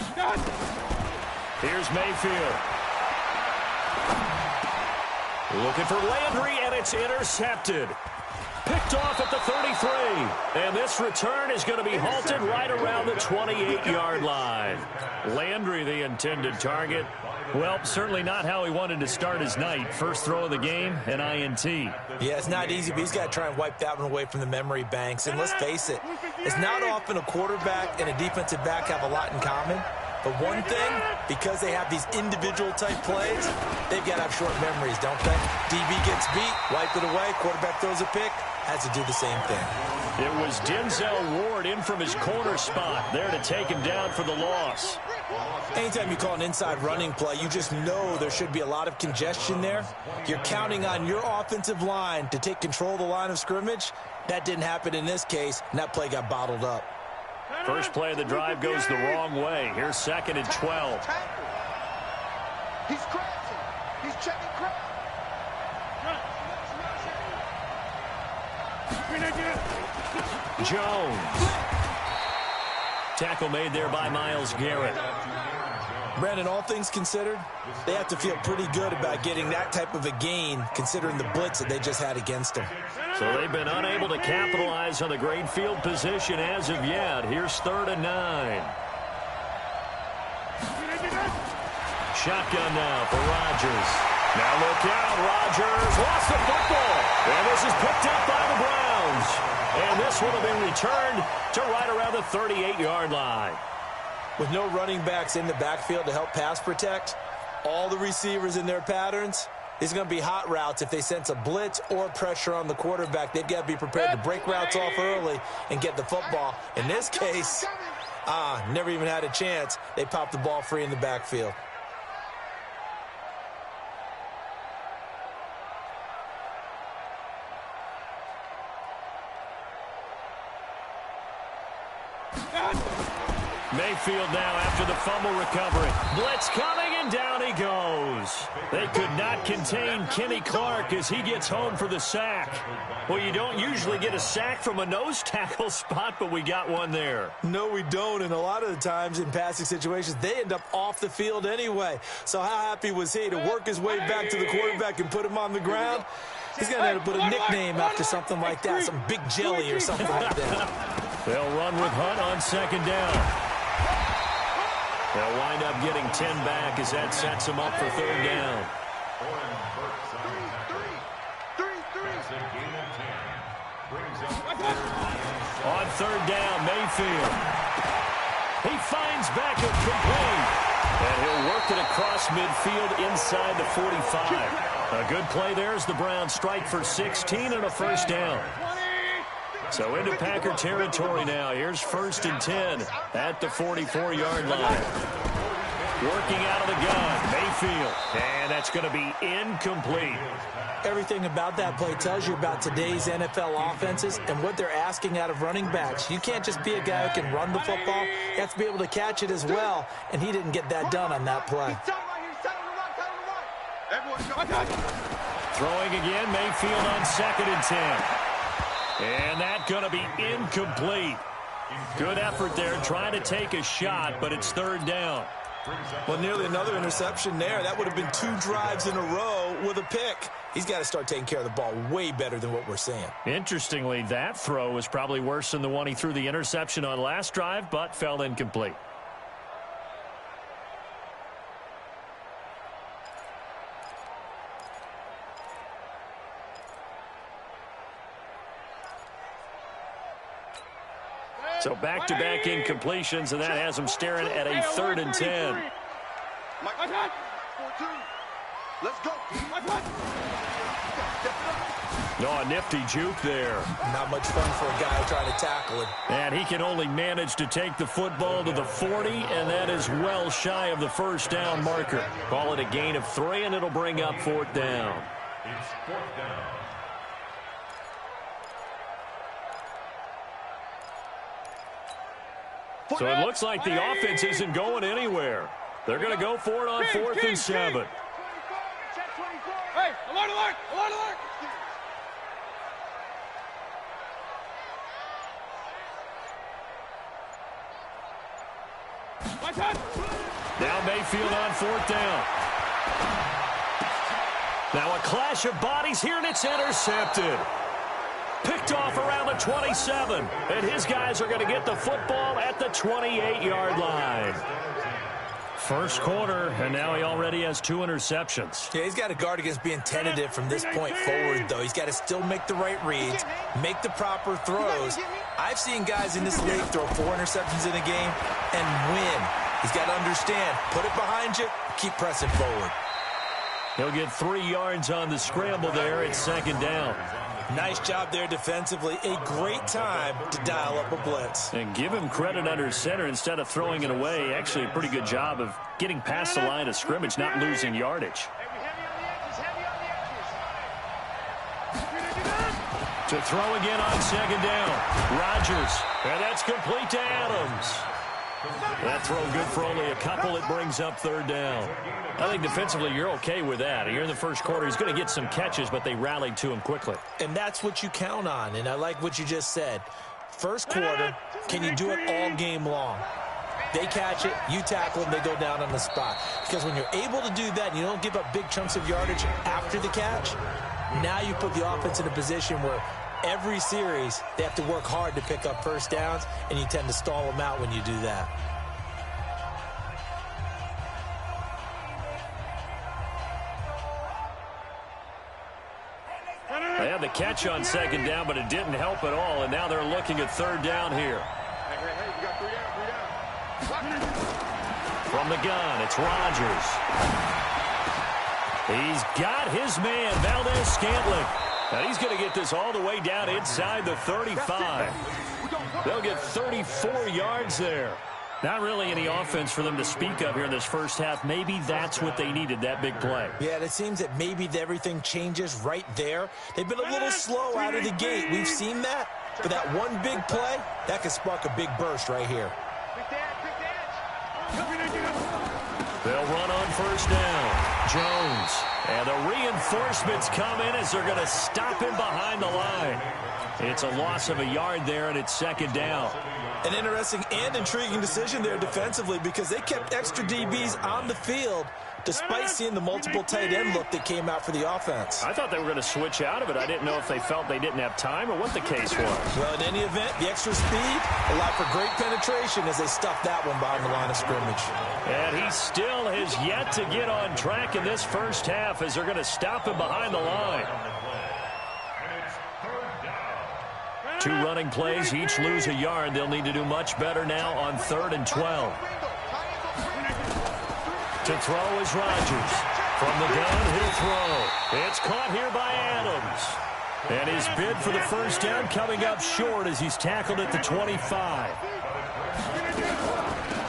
Here's Mayfield. Looking for Landry, and it's intercepted. Picked off at the 33. And this return is going to be halted right around the 28-yard line. Landry, the intended target. Well, certainly not how he wanted to start his night. First throw of the game, an INT. Yeah, it's not easy, but he's got to try and wipe that one away from the memory banks. And let's face it, it's not often a quarterback and a defensive back have a lot in common. But one thing, because they have these individual type plays, they've got to have short memories, don't they? DB gets beat, wipe it away, quarterback throws a pick, has to do the same thing. It was Denzel Ward in from his corner spot there to take him down for the loss. Anytime you call an inside running play, you just know there should be a lot of congestion there. You're counting on your offensive line to take control of the line of scrimmage. That didn't happen in this case, and that play got bottled up. First play of the drive goes the wrong way. Here's 2nd and 12. He's crashing. He's checking crap. Jones. Tackle made there by Myles Garrett. Brandon, all things considered, they have to feel pretty good about getting that type of a gain considering the blitz that they just had against them. So they've been unable to capitalize on the great field position as of yet. Here's 3rd and 9. Shotgun now for Rodgers. Now look out, Rodgers lost the football. And this is picked up by the Browns. And this one will be returned to right around the 38-yard line. With no running backs in the backfield to help pass protect, all the receivers in their patterns, it's going to be hot routes. If they sense a blitz or pressure on the quarterback, they've got to be prepared to break routes off early and get the football. In this case, never even had a chance. They popped the ball free in the backfield. Mayfield now after the fumble recovery. Blitz coming, and down he goes. They could not contain Kenny Clark as he gets home for the sack. Well, you don't usually get a sack from a nose tackle spot, but we got one there. No, we don't, and a lot of the times in passing situations, they end up off the field anyway. So how happy was he to work his way back to the quarterback and put him on the ground? He's going to have to put a nickname after something like that, some Big Jelly or something like that. They'll run with Hunt on 2nd down. They'll wind up getting 10 back as that sets them up for 3rd down. On 3rd down, Mayfield. He finds Beckham complete. And he'll work it across midfield inside the 45. A good play there as the Browns strike for 16 and a 1st down. So into Packer territory now. Here's 1st and 10 at the 44-yard line. Working out of the gun, Mayfield. And that's going to be incomplete. Everything about that play tells you about today's NFL offenses and what they're asking out of running backs. You can't just be a guy who can run the football. You have to be able to catch it as well, and he didn't get that done on that play. Throwing again, Mayfield on 2nd and 10. And that's going to be incomplete. Good effort there trying to take a shot, but it's 3rd down. Well, nearly another interception there. That would have been 2 drives in a row with a pick. He's got to start taking care of the ball way better than what we're seeing. Interestingly, that throw was probably worse than the one he threw the interception on last drive, but fell incomplete. So back-to-back incompletions, and that has them staring at a 3rd and 10. Let's go. Oh, a nifty juke there. Not much fun for a guy trying to tackle it. And he can only manage to take the football to the 40, and that is well shy of the 1st down marker. Call it a gain of 3, and it'll bring up 4th down. It's 4th down. So it looks like the offense isn't going anywhere. They're going to go for it on 4th and 7. Hey, alert, alert, alert, alert. Now Mayfield on 4th down. Now a clash of bodies here, and it's intercepted. Picked off around the 27, and his guys are going to get the football at the 28-yard line. First quarter, and now he already has 2 interceptions. Yeah, he's got to guard against being tentative from this point forward, though. He's got to still make the right reads, make the proper throws. I've seen guys in this league throw 4 interceptions in a game and win. He's got to understand, put it behind you, keep pressing forward. He'll get 3 yards on the scramble there at 2nd down. Nice job there defensively. A great time to dial up a blitz. And give him credit under center instead of throwing it away. Actually, a pretty good job of getting past the line of scrimmage, not losing yardage. To throw again on 2nd down. Rodgers. And that's complete to Adams. That throw good for only a couple. It brings up 3rd down. I think defensively you're okay with that. Here in the first quarter, he's going to get some catches, but they rallied to him quickly. And that's what you count on, and I like what you just said. First quarter, can you do it all game long? They catch it, you tackle them, they go down on the spot. Because when you're able to do that and you don't give up big chunks of yardage after the catch, now you put the offense in a position where every series they have to work hard to pick up first downs, and you tend to stall them out when you do that. They had the catch on second down, but it didn't help at all, and now they're looking at third down here. Hey, you got 3 down. From the gun, it's Rodgers. He's got his man, Valdez-Scantling. And he's going to get this all the way down inside the 35. They'll get 34 yards there. Not really any offense for them to speak of here in this first half. Maybe that's what they needed, that big play. Yeah, and it seems that maybe everything changes right there. They've been a little slow out of the gate. We've seen that. But that one big play, that could spark a big burst right here. They'll run on first down. Jones. And the reinforcements come in as they're going to stop him behind the line. It's a loss of a yard there, and it's second down. An interesting and intriguing decision there defensively, because they kept extra DBs on the field despite seeing the multiple tight end look that came out for the offense. I thought they were going to switch out of it. I didn't know if they felt they didn't have time or what the case was. Well, in any event, the extra speed allowed for great penetration as they stuffed that one behind the line of scrimmage. And he still has yet to get on track in this first half as they're going to stop him behind the line. Two running plays, each lose a yard. They'll need to do much better now on 3rd and 12. To throw is Rodgers. From the gun, he'll throw. It's caught here by Adams. And his bid for the first down coming up short as he's tackled at the 25.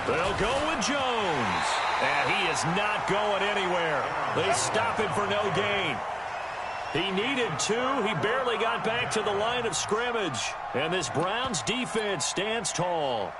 They'll go with Jones. And he is not going anywhere. They stop him for no gain. He needed 2. He barely got back to the line of scrimmage. And this Browns defense stands tall.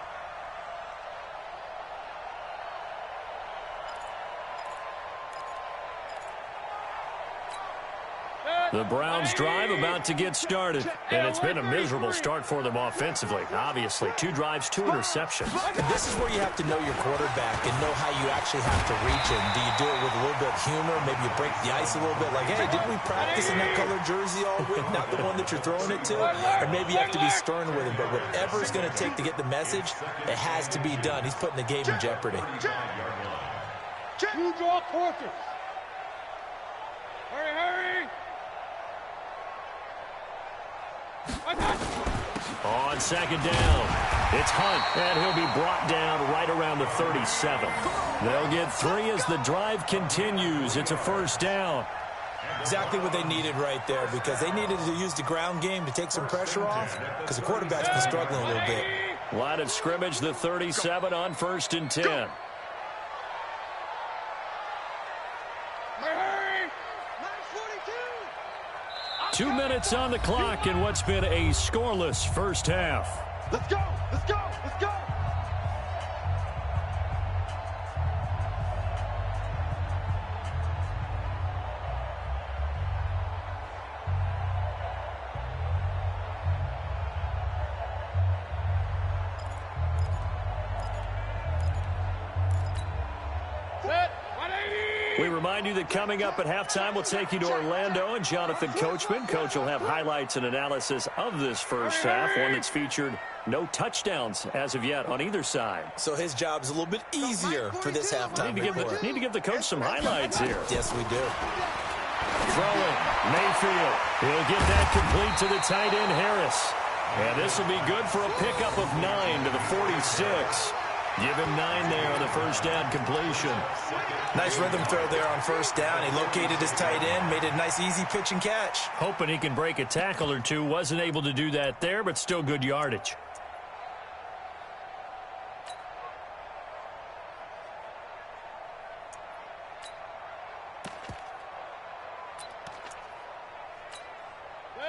The Browns drive about to get started, and it's been a miserable start for them offensively. Obviously, 2 drives, 2 interceptions. And this is where you have to know your quarterback and know how you actually have to reach him. Do you do it with a little bit of humor? Maybe you break the ice a little bit, like, hey, didn't we practice in that colored jersey all week, not the one that you're throwing it to? Or maybe you have to be stern with him, but whatever it's going to take to get the message, it has to be done. He's putting the game in jeopardy. You draw quarters. Hurry. On second down, it's Hunt, and he'll be brought down right around the 37. They'll get 3 as the drive continues. It's a first down. Exactly what they needed right there, because they needed to use the ground game to take some pressure off, because the quarterback's been struggling a little bit. Line of scrimmage, the 37 on 1st and 10. 2 minutes on the clock in what's been a scoreless first half. Let's go. We remind you that coming up at halftime, we'll take you to Orlando and Jonathan Coachman. Coach will have highlights and analysis of this first half, one that's featured no touchdowns as of yet on either side. So his job's a little bit easier for this halftime report. Need to give the coach some highlights here. Yes, we do. Throwing, Mayfield. He'll get that complete to the tight end, Harris. And this will be good for a pickup of 9 to the 46. Give him 9 there on the first down completion. Nice rhythm throw there on first down. He located his tight end, made a nice easy pitch and catch. Hoping he can break a tackle or two. Wasn't able to do that there, but still good yardage.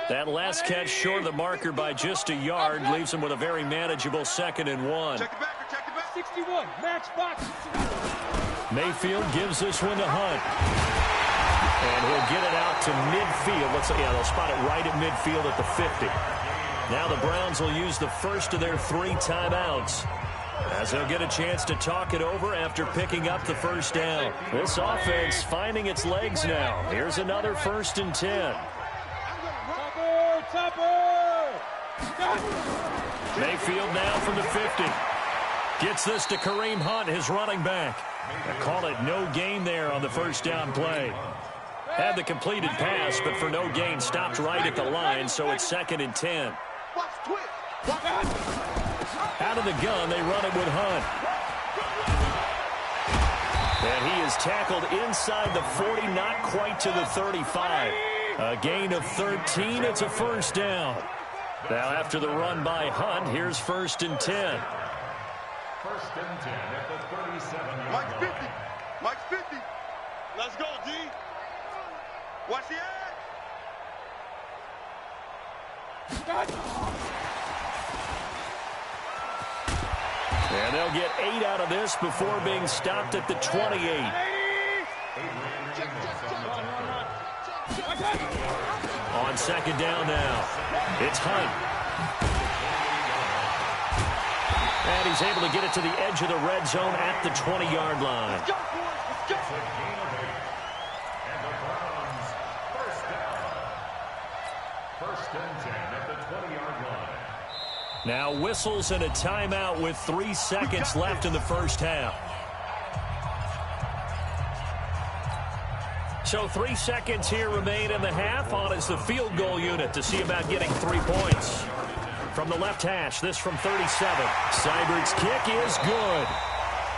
That last catch short of the marker by just a yard leaves him with a very manageable 2nd and 1. Check it back. 61, match box. Mayfield gives this one to Hunt. And he'll get it out to midfield. They'll spot it right at midfield at the 50. Now the Browns will use the first of their 3 timeouts. as they'll get a chance to talk it over after picking up the first down. This offense finding its legs now. Here's another 1st and 10. Mayfield now from the 50. Gets this to Kareem Hunt, his running back. They call it no gain there on the first down play. Had the completed pass, but for no gain, stopped right at the line, so it's 2nd and 10. Out of the gun, they run it with Hunt. And he is tackled inside the 40, not quite to the 35. A gain of 13, it's a first down. Now after the run by Hunt, here's 1st and 10. 1st and 10 at the 37-yard line. Mike's 50. Mike's 50. Let's go, D. Watch the edge. And they'll get 8 out of this before being stopped at the 28. On 2nd down now, it's Hunt. And he's able to get it to the edge of the red zone at the 20-yard line. And the Browns, 1st down. 1st and 10 at the 20-yard line. Now whistles and a timeout with 3 seconds left in the first half. So 3 seconds here remain in the half. On is the field goal unit to see about getting 3 points. From the left hash, this from 37. Seibert's kick is good.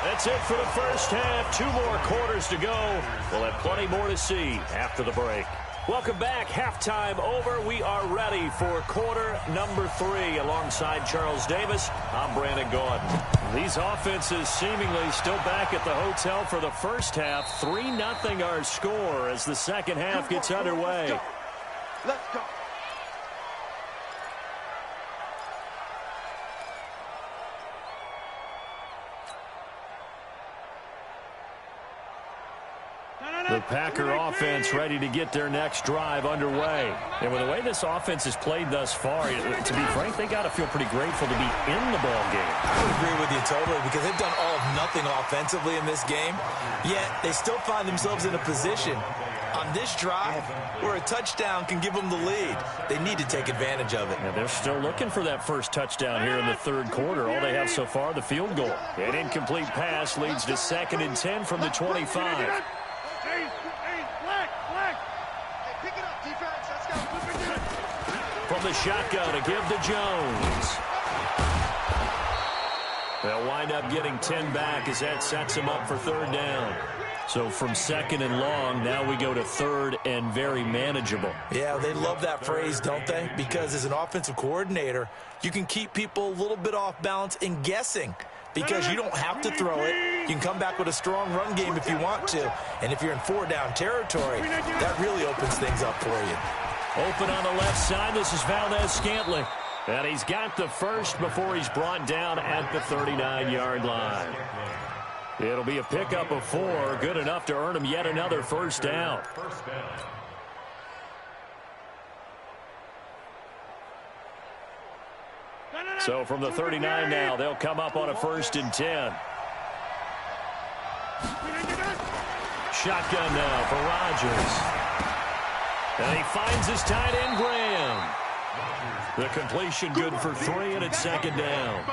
That's it for the first half. 2 more quarters to go. We'll have plenty more to see after the break. Welcome back. Halftime over. We are ready for quarter number 3. Alongside Charles Davis, I'm Brandon Gordon. These offenses seemingly still back at the hotel for the first half. 3-0 our score as the second half gets underway. Let's go. The Packer offense ready to get their next drive underway. And with the way this offense has played thus far, to be frank, they got to feel pretty grateful to be in the ball game. I would agree with you totally because they've done all of nothing offensively in this game, yet they still find themselves in a position on this drive where a touchdown can give them the lead. They need to take advantage of it. And they're still looking for that first touchdown here in the third quarter. All they have so far, the field goal. An incomplete pass leads to 2nd and 10 from the 25. From the shotgun to give to Jones. They'll wind up getting 10 back as that sets him up for 3rd down. So from 2nd and long, now we go to 3rd and very manageable. Yeah, they love that phrase, don't they? Because as an offensive coordinator, you can keep people a little bit off balance and guessing. Because you don't have to throw it. You can come back with a strong run game if you want to. And if you're in 4-down territory, that really opens things up for you. Open on the left side. This is Valdez-Scantling. And he's got the first before he's brought down at the 39-yard line. It'll be a pickup of 4. Good enough to earn him yet another first down. So from the 39 now, they'll come up on a 1st and 10. Shotgun now for Rodgers. And he finds his tight end, Graham. The completion good for 3, and it's 2nd down.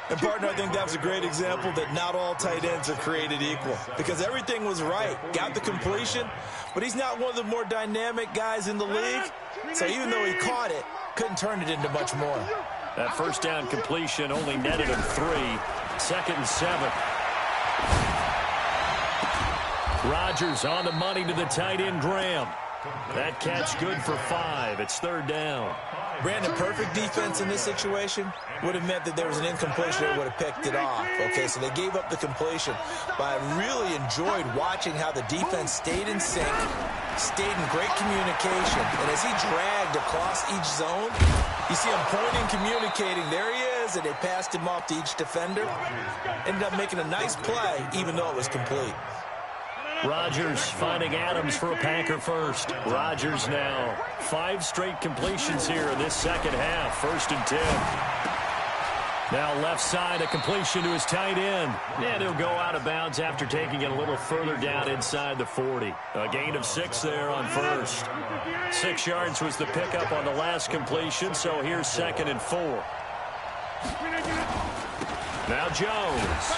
And, partner, I think that was a great example that not all tight ends are created equal. Because everything was right. Got the completion, but he's not one of the more dynamic guys in the league. So even though he caught it, couldn't turn it into much more. That first down completion only netted him 3. 2nd and 7. Rodgers on the money to the tight end, Graham. That catch good for 5. It's 3rd down. Brandon, perfect defense in this situation would have meant that there was an incompletion that would have picked it off. Okay, so they gave up the completion. But I really enjoyed watching how the defense stayed in sync, stayed in great communication. And as he dragged across each zone, you see him pointing, communicating. There he is, and they passed him off to each defender. Ended up making a nice play, even though it was complete. Rodgers finding Adams for a Packer first. Rodgers now 5 straight completions here in this second half. 1st and 10. Now left side, a completion to his tight end. And he'll go out of bounds after taking it a little further down inside the 40. A gain of 6 there on first. 6 yards was the pickup on the last completion, so here's 2nd and 4. Now Jones.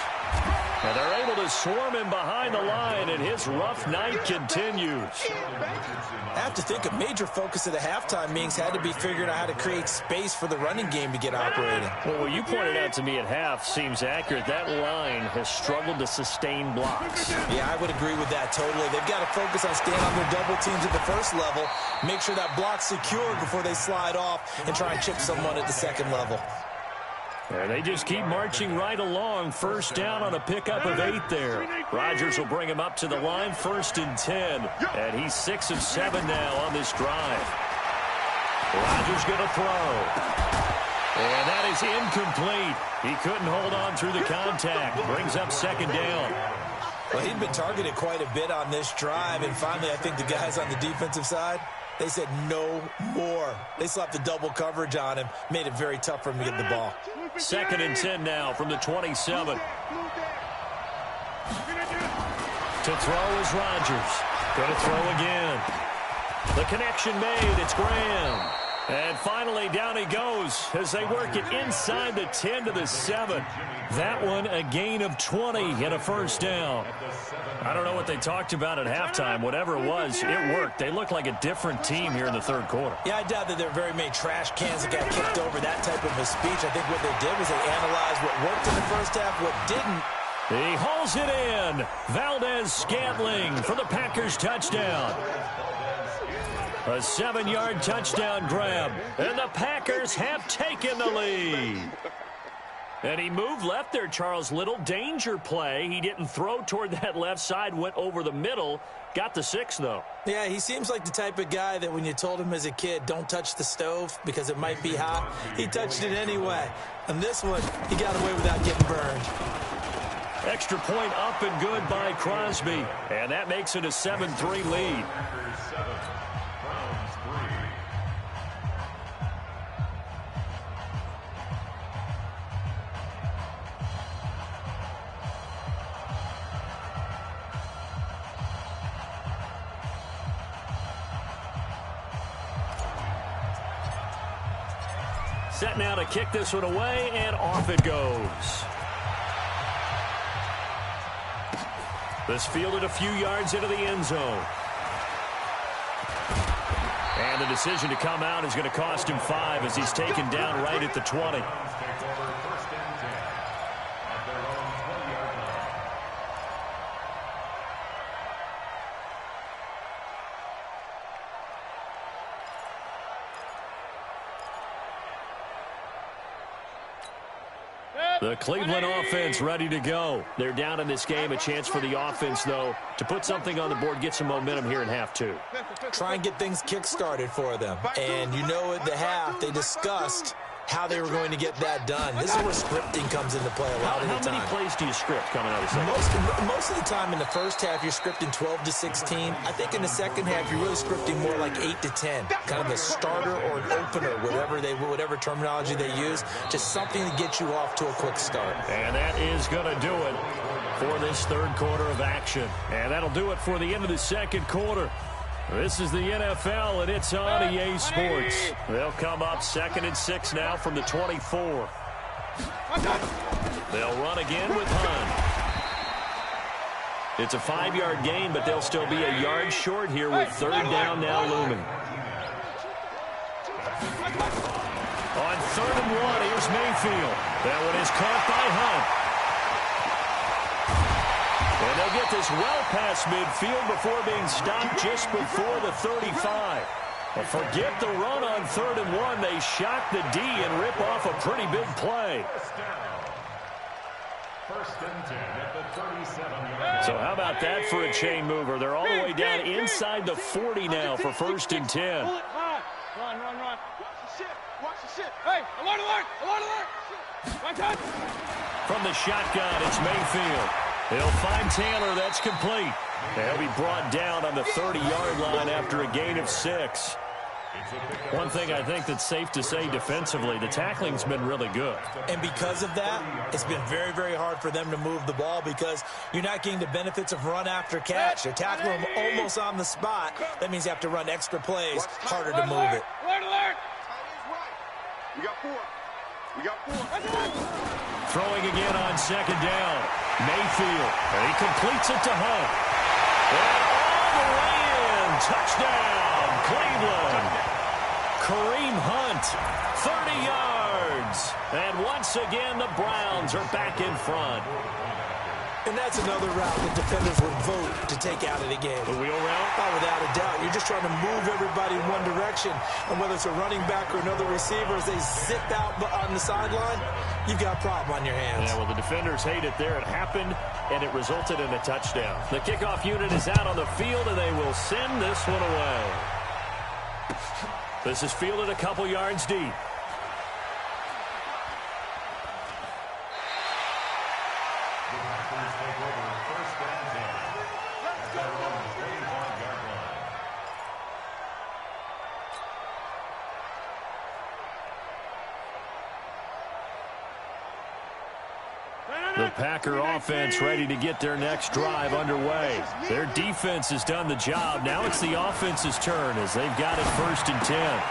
And they're able to swarm him behind the line, and his rough night continues. I have to think a major focus of the halftime meetings had to be figuring out how to create space for the running game to get operating. Well, what you pointed out to me at half seems accurate. That line has struggled to sustain blocks. Yeah, I would agree with that totally. They've got to focus on staying on their double teams at the first level, make sure that block's secure before they slide off, and try and chip someone at the second level. And they just keep marching right along. First down on a pickup of 8 there. Rodgers will bring him up to the line, 1st and 10. And he's 6 of 7 now on this drive. Rodgers going to throw. And that is incomplete. He couldn't hold on through the contact. Brings up 2nd down. Well, he'd been targeted quite a bit on this drive. And finally, I think the guys on the defensive side, they said no more. They slapped the double coverage on him. Made it very tough for him to get the ball. 2nd and 10 now from the 27. To throw is Rodgers. Going to throw again. The connection made. It's Graham. And finally, down he goes as they work it inside the 10 to the 7. That one, a gain of 20 and a 1st down. I don't know what they talked about at halftime. Whatever it was, it worked. They look like a different team here in the 3rd quarter. Yeah, I doubt that there are very many trash cans that got kicked over that type of a speech. I think what they did was they analyzed what worked in the first half, what didn't. He hauls it in. Valdez-Scantling for the Packers touchdown. A 7-yard touchdown grab, and the Packers have taken the lead. And he moved left there, Charles Little. Danger play. He didn't throw toward that left side, went over the middle. Got the 6, though. Yeah, he seems like the type of guy that when you told him as a kid, don't touch the stove because it might be hot, he touched it anyway. And this one, he got away without getting burned. Extra point up and good by Crosby. And that makes it a 7-3 lead. Set now to kick this one away, and off it goes. This fielded a few yards into the end zone. And the decision to come out is going to cost him 5 as he's taken down right at the 20. The Cleveland offense ready to go. They're down in this game. A chance for the offense, though, to put something on the board, get some momentum here in half 2. Try and get things kick-started for them. And you know at the half, they discussed how they were going to get that done. This is where scripting comes into play a lot of the time. How many plays do you script coming out of the second? Most of the time in the first half, you're scripting 12 to 16. I think in the second half, you're really scripting more like 8 to 10. Kind of a starter or an opener, whatever terminology they use. Just something to get you off to a quick start. And that is going to do it for this 3rd quarter of action. And that'll do it for the end of the 2nd quarter. This is the NFL, and it's on EA Sports. They'll come up 2nd and 6 now from the 24. They'll run again with Hunt. It's a 5-yard gain, but they'll still be a yard short here with 3rd down now looming. On 3rd and 1, here's Mayfield. That one is caught by Hunt. And they'll get this well past midfield before being stopped just before the 35. But forget the run on 3rd and 1. They shock the D and rip off a pretty big play. First and 10 at the 37-yard. So how about that for a chain mover? They're all the way down inside the 40 now for 1st and 10. Run. Watch the shit. Hey, alert. One touch. From the shotgun, it's Mayfield. He'll find Taylor. That's complete. He'll be brought down on the 30-yard line after a gain of 6. One thing I think that's safe to say defensively, the tackling's been really good. And because of that, it's been very, very hard for them to move the ball because you're not getting the benefits of run after catch. They're tackling them almost on the spot. That means you have to run extra plays, harder to move it. We got four. Throwing again on second down. Mayfield. And he completes it to Hunt. And all the way in. Touchdown, Cleveland. Kareem Hunt, 30 yards. And once again, the Browns are back in front. And that's another route that defenders would vote to take out of the game. The wheel route? Oh, without a doubt. You're just trying to move everybody in one direction. And whether it's a running back or another receiver, as they zip out on the sideline, you've got a problem on your hands. Yeah, well, the defenders hate it there. It happened, and it resulted in a touchdown. The kickoff unit is out on the field, and they will send this one away. This is fielded a couple yards deep. The Packer offense ready to get their next drive underway. Their defense has done the job. Now it's the offense's turn as they've got it 1st and 10.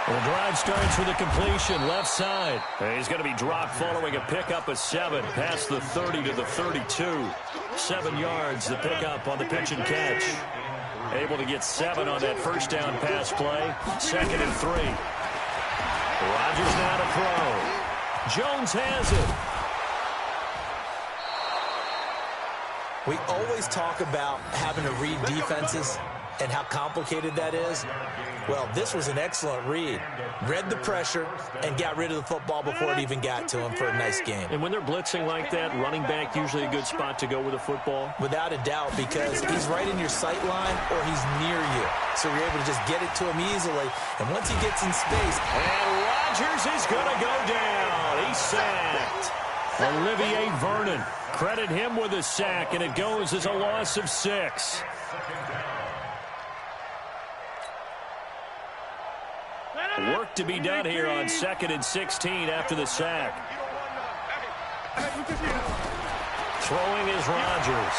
The drive starts with a completion left side. He's going to be dropped following a pickup of 7 past the 30 to the 32. 7 yards the pickup on the pitch and catch. Able to get 7 on that first down pass play. 2nd and 3. Rodgers now to throw. Jones has it. We always talk about having to read defenses and how complicated that is. Well, this was an excellent read. Read the pressure and got rid of the football before it even got to him for a nice game. And when they're blitzing like that, running back usually a good spot to go with the football? Without a doubt, because he's right in your sight line or he's near you. So you're able to just get it to him easily. And once he gets in space... And Rodgers is going to go down. He's sacked. Olivier Vernon. Credit him with a sack, and it goes as a loss of 6. Work to be done here on 2nd and 16 after the sack. Throwing is Rodgers.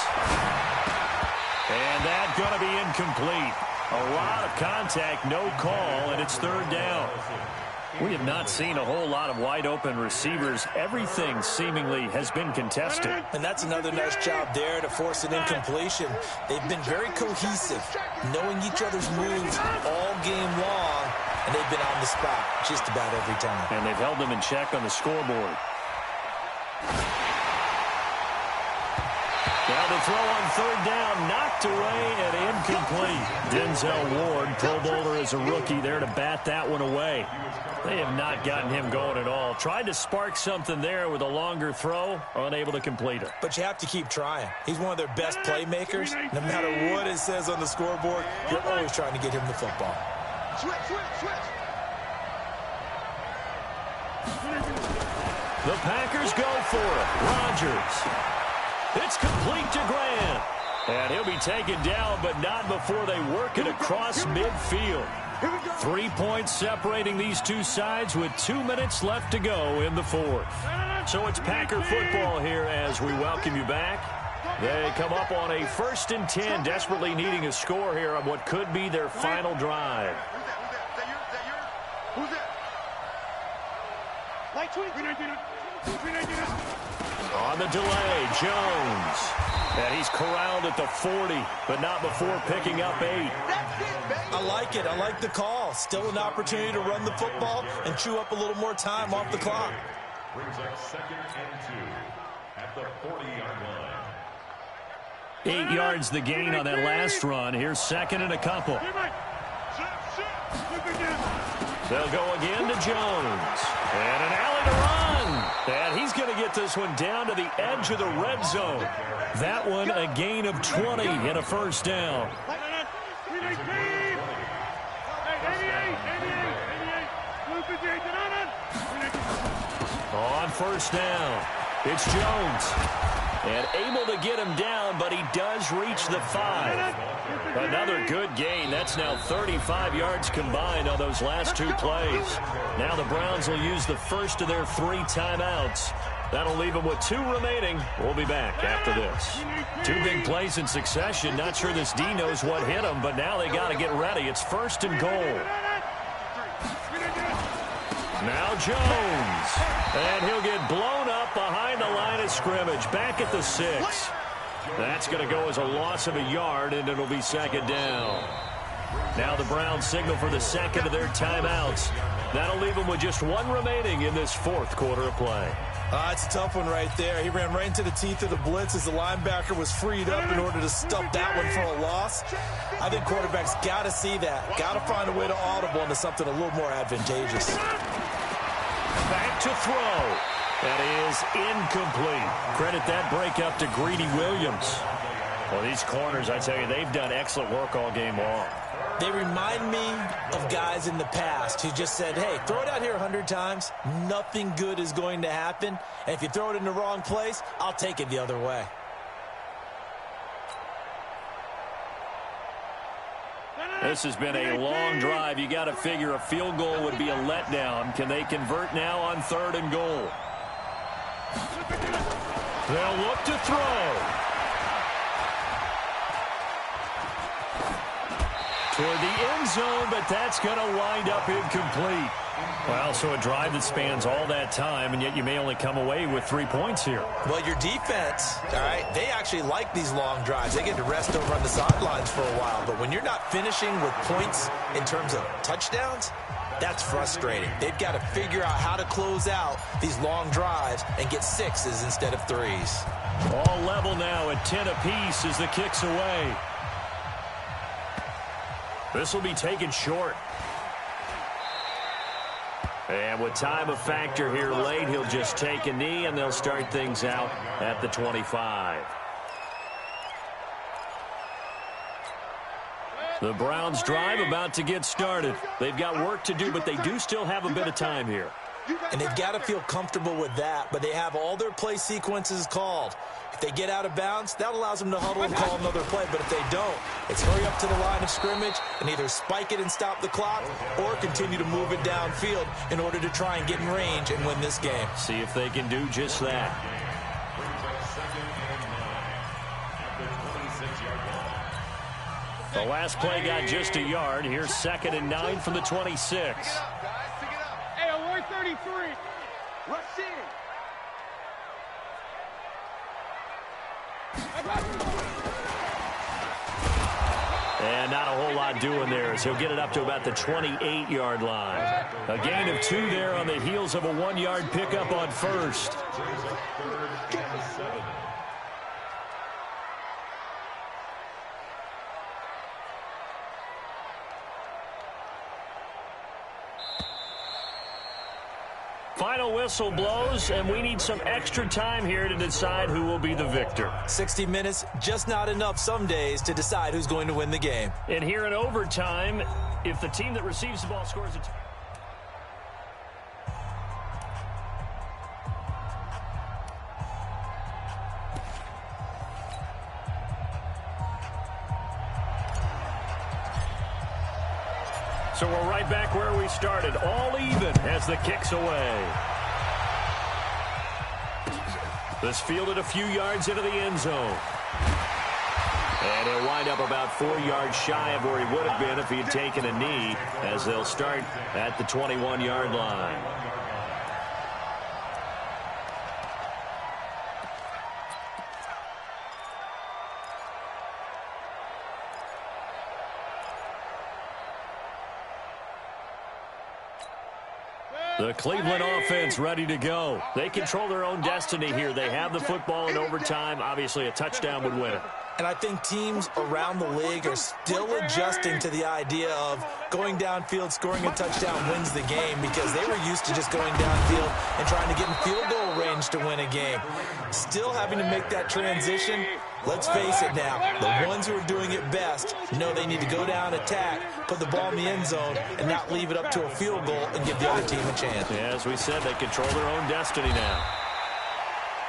And that's going to be incomplete. A lot of contact, no call, and it's 3rd down. We have not seen a whole lot of wide-open receivers. Everything seemingly has been contested. And that's another nice job there to force an incompletion. They've been very cohesive, knowing each other's moves all game long, and they've been on the spot just about every time. And they've held them in check on the scoreboard. Now the throw on 3rd down, knocked away and incomplete. Denzel Ward, Pro Bowler as a rookie, there to bat that one away. They have not gotten him going at all. Tried to spark something there with a longer throw, unable to complete it. But you have to keep trying. He's one of their best playmakers. No matter what it says on the scoreboard, you're always trying to get him the football. The Packers go for it. Rodgers. It's complete to Grant. And he'll be taken down, but not before they work it across midfield. 3 points separating these two sides with 2 minutes left to go in the 4th. So it's Packer football here as we welcome you back. They come up on a 1st and 10, desperately needing a score here on what could be their final drive. Who's that? Light tweet. On the delay, Jones. And he's corralled at the 40, but not before picking up 8. I like it. I like the call. Still an opportunity to run the football and chew up a little more time off the clock. Brings up 2nd and 2 at the 40-yard line. 8 yards the gain on that last run. Here's 2nd and a couple. They'll go again to Jones. And an alley to run. And he's going to get this one down to the edge of the red zone. That one a gain of 20 and a 1st down. On 1st down, it's Jones. And able to get him down, but he does reach the 5. Another good gain. That's now 35 yards combined on those last 2 plays. Now the Browns will use the first of their 3 timeouts. That'll leave them with 2 remaining. We'll be back after this. 2 big plays in succession. Not sure this D knows what hit him, but now they got to get ready. It's 1st and goal. Now Jones. And he'll get blown up behind the line of scrimmage. Back at the 6. That's going to go as a loss of a yard, and it'll be 2nd down. Now the Browns signal for the 2nd of their timeouts. That'll leave them with just 1 remaining in this 4th quarter of play. It's a tough one right there. He ran right into the teeth of the blitz as the linebacker was freed up in order to stuff that one for a loss. I think quarterbacks got to see that. Got to find a way to audible into something a little more advantageous. Back to throw. That is incomplete. Credit that breakup to Greedy Williams. Well, these corners, I tell you, they've done excellent work all game long. They remind me of guys in the past who just said, hey, throw it out here 100 times. Nothing good is going to happen. And if you throw it in the wrong place, I'll take it the other way. This has been a long drive. You got to figure a field goal would be a letdown. Can they convert now on 3rd and goal? They'll look to throw. Toward the end zone, but that's going to wind up incomplete. Well, so a drive that spans all that time, and yet you may only come away with 3 points here. Well, your defense, all right, they actually like these long drives. They get to rest over on the sidelines for a while. But when you're not finishing with points in terms of touchdowns, that's frustrating. They've got to figure out how to close out these long drives and get 6s instead of 3s. All level now at 10 apiece as the kick's away. This will be taken short. And with time a factor here late, he'll just take a knee, and they'll start things out at the 25. The Browns drive about to get started. They've got work to do, but they do still have a bit of time here. And they've got to feel comfortable with that, but they have all their play sequences called. If they get out of bounds, that allows them to huddle and call another play. But if they don't, it's hurry up to the line of scrimmage and either spike it and stop the clock or continue to move it downfield in order to try and get in range and win this game. See if they can do just that. The last play got just a yard. Here's 2nd and 9 from the 26. Hey, alert 33. Rush in. And not a whole lot doing there as he'll get it up to about the 28-yard line. A gain of 2 there on the heels of a 1-yard pickup on 1st. Final whistle blows, and we need some extra time here to decide who will be the victor. 60 minutes, just not enough some days to decide who's going to win the game. And here in overtime, if the team that receives the ball scores a So we're right back where we started, all even as the kick's away. This fielded a few yards into the end zone. And he'll wind up about 4 yards shy of where he would have been if he had taken a knee, as they'll start at the 21-yard line. The Cleveland offense ready to go. They control their own destiny here. They have the football in overtime. Obviously, a touchdown would win it. And I think teams around the league are still adjusting to the idea of going downfield, scoring a touchdown wins the game, because they were used to just going downfield and trying to get in field goal range to win a game. Still having to make that transition. Let's face it now, the ones who are doing it best know they need to go down, attack, put the ball in the end zone, and not leave it up to a field goal and give the other team a chance. Yeah, as we said, they control their own destiny now.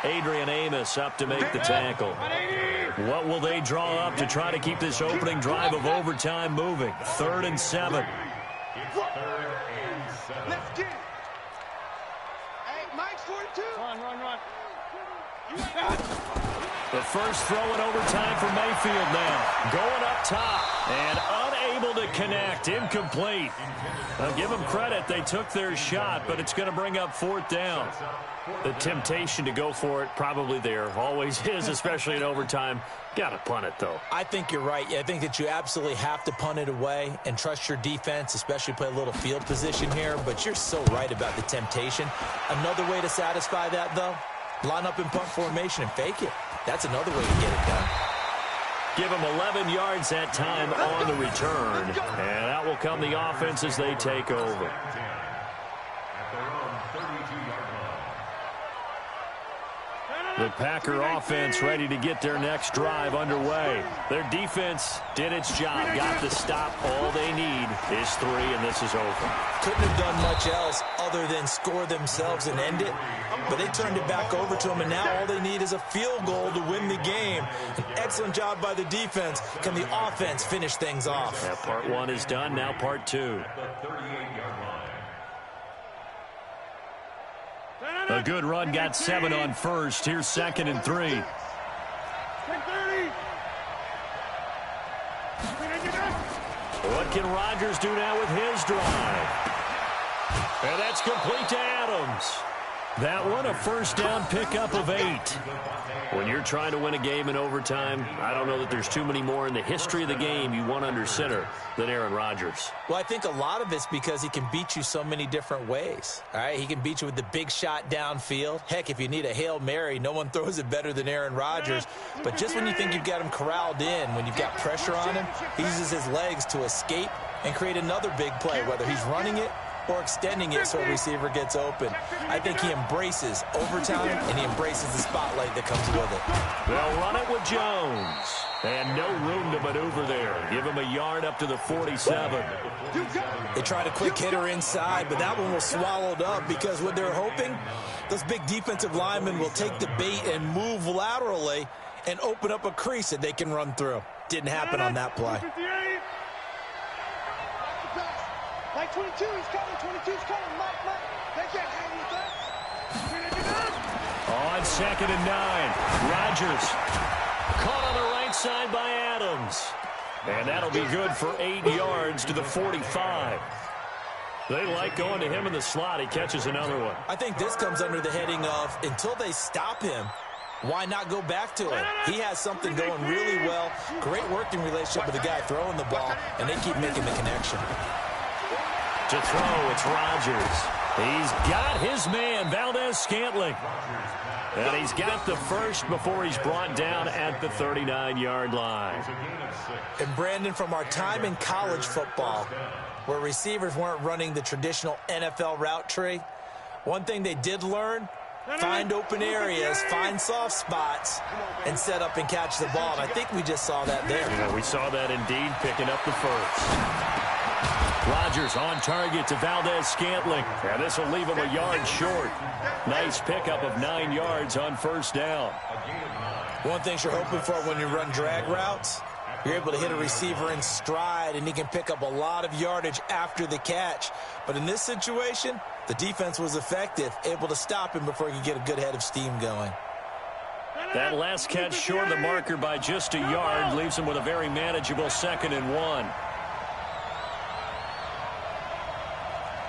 Adrian Amos up to make the tackle. What will they draw up to try to keep this opening drive of overtime moving? 3rd and 7. It's 3rd and 7. Let's get it. Hey, Mike's 42. Run. The first throw in overtime for Mayfield now. Going up top and unable to connect. Incomplete. I'll give them credit. They took their shot, but it's going to bring up 4th down. The temptation to go for it probably there. Always is, especially in overtime. Got to punt it, though. I think you're right. I think that you absolutely have to punt it away and trust your defense, especially play a little field position here. But you're so right about the temptation. Another way to satisfy that, though, line up in punt formation and fake it. That's another way to get it done. Give them 11 yards that time on the return. And out will come the offense as they take over. The Packer offense ready to get their next drive underway. Their defense did its job, got the stop. All they need is 3, and this is over. Couldn't have done much else other than score themselves and end it, but they turned it back over to them, and now all they need is a field goal to win the game. An excellent job by the defense. Can the offense finish things off? Yeah, part 1 is done, now part 2. A good run, got 7 on first. Here's 2nd and 3. What can Rodgers do now with his drive? And that's complete to Adams. That one, a first down pickup of 8. When you're trying to win a game in overtime, I don't know that there's too many more in the history of the game you want under center than Aaron Rodgers. Well, I think a lot of it's because he can beat you so many different ways. All right, he can beat you with the big shot downfield. Heck, if you need a Hail Mary, no one throws it better than Aaron Rodgers. But just when you think you've got him corralled in, when you've got pressure on him, he uses his legs to escape and create another big play, whether he's running it or extending it so a receiver gets open. I think he embraces overtime, and he embraces the spotlight that comes with it. They'll run it with Jones. And no room to maneuver there. Give him a yard up to the 47. They tried a quick hitter inside, but that one was swallowed up because what they're hoping, those big defensive linemen will take the bait and move laterally and open up a crease that they can run through. Didn't happen on that play. Like 22, he's coming. 22's coming. Mike. They can't hang with us. On 2nd and 9. Rodgers caught on the right side by Adams. And that'll be good for 8 yards to the 45. They like going to him in the slot. He catches another one. I think this comes under the heading of until they stop him, why not go back to it? He has something going really well. Great working relationship with the guy throwing the ball, and they keep making the connection. To throw, it's Rodgers. He's got his man, Valdez-Scantling. And he's got the first before he's brought down at the 39-yard line. And Brandon, from our time in college football, where receivers weren't running the traditional NFL route tree, one thing they did learn, find open areas, find soft spots, and set up and catch the ball. And I think we just saw that there. Yeah, we saw that indeed, picking up the first. Rodgers on target to Valdez-Scantling. And this will leave him a yard short. Nice pickup of 9 yards on first down. One thing you're hoping for when you run drag routes, you're able to hit a receiver in stride, and he can pick up a lot of yardage after the catch. But in this situation, the defense was effective, able to stop him before he could get a good head of steam going. That last catch short of the marker by just a yard leaves him with a very manageable 2nd and 1.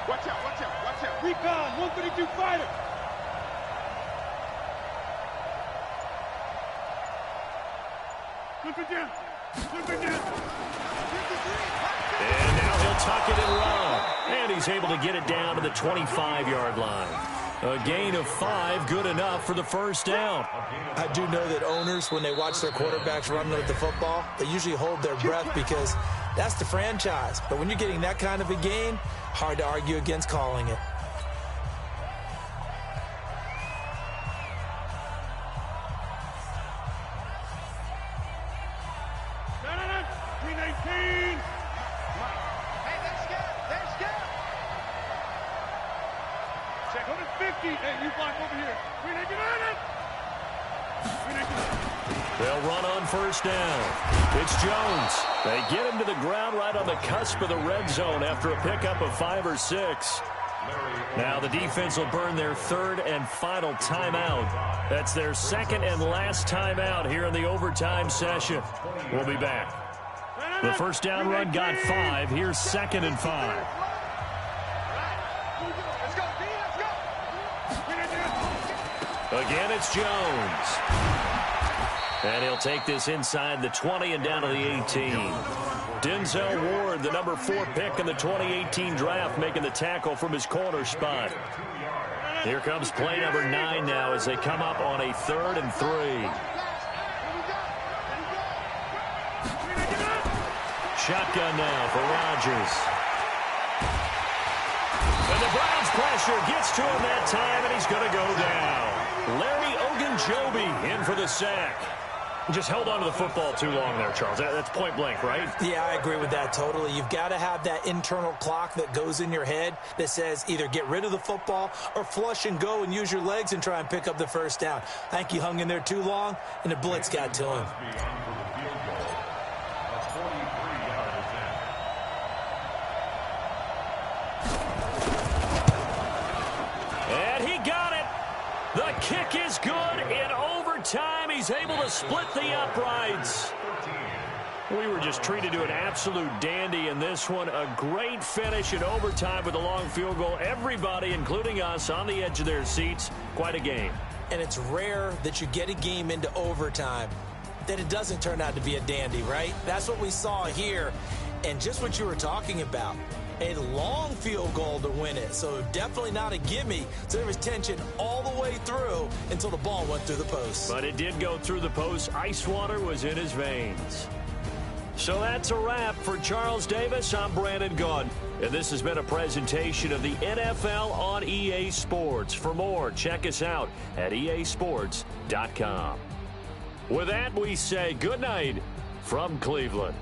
Watch out. Recon, 132 fighter. Look down. And now he'll tuck it and run. And he's able to get it down to the 25-yard line. A gain of 5, good enough for the first down. I do know that owners, when they watch their quarterbacks run with the football, they usually hold their breath because that's the franchise. But when you're getting that kind of a gain, hard to argue against calling it. Check on the 50. Hey, you block over here. They'll run on first down. It's Jones. They get him to the ground right on the cusp of the red zone after a pickup of 5 or 6. Now the defense will burn their third and final timeout. That's their second and last timeout here in the overtime session. We'll be back. The first down run got 5. Here's 2nd and 5. Again, it's Jones. And he'll take this inside the 20 and down to the 18. Denzel Ward, the number 4 pick in the 2018 draft, making the tackle from his corner spot. Here comes play number 9 now as they come up on a 3rd and 3. Shotgun now for Rodgers. And the Browns pressure gets to him that time, and he's going to go down. Larry Ogunjobi in for the sack. Just held on to the football too long there, Charles. That's point blank, right? Yeah, I agree with that totally. You've got to have that internal clock that goes in your head that says either get rid of the football or flush and go and use your legs and try and pick up the first down. I think he hung in there too long, and the blitz got to him. And he got it. The kick is good in overtime. He's able to split the uprights. We were just treated to an absolute dandy in this one. A great finish in overtime with a long field goal. Everybody, including us, on the edge of their seats. Quite a game. And it's rare that you get a game into overtime that it doesn't turn out to be a dandy, right? That's what we saw here. And just what you were talking about. A long field goal to win it, so definitely not a gimme. So there was tension all the way through until the ball went through the post. But it did go through the post. Ice water was in his veins. So that's a wrap for Charles Davis. I'm Brandon Gaudin, and this has been a presentation of the NFL on EA Sports. For more, check us out at easports.com. With that, we say good night from Cleveland.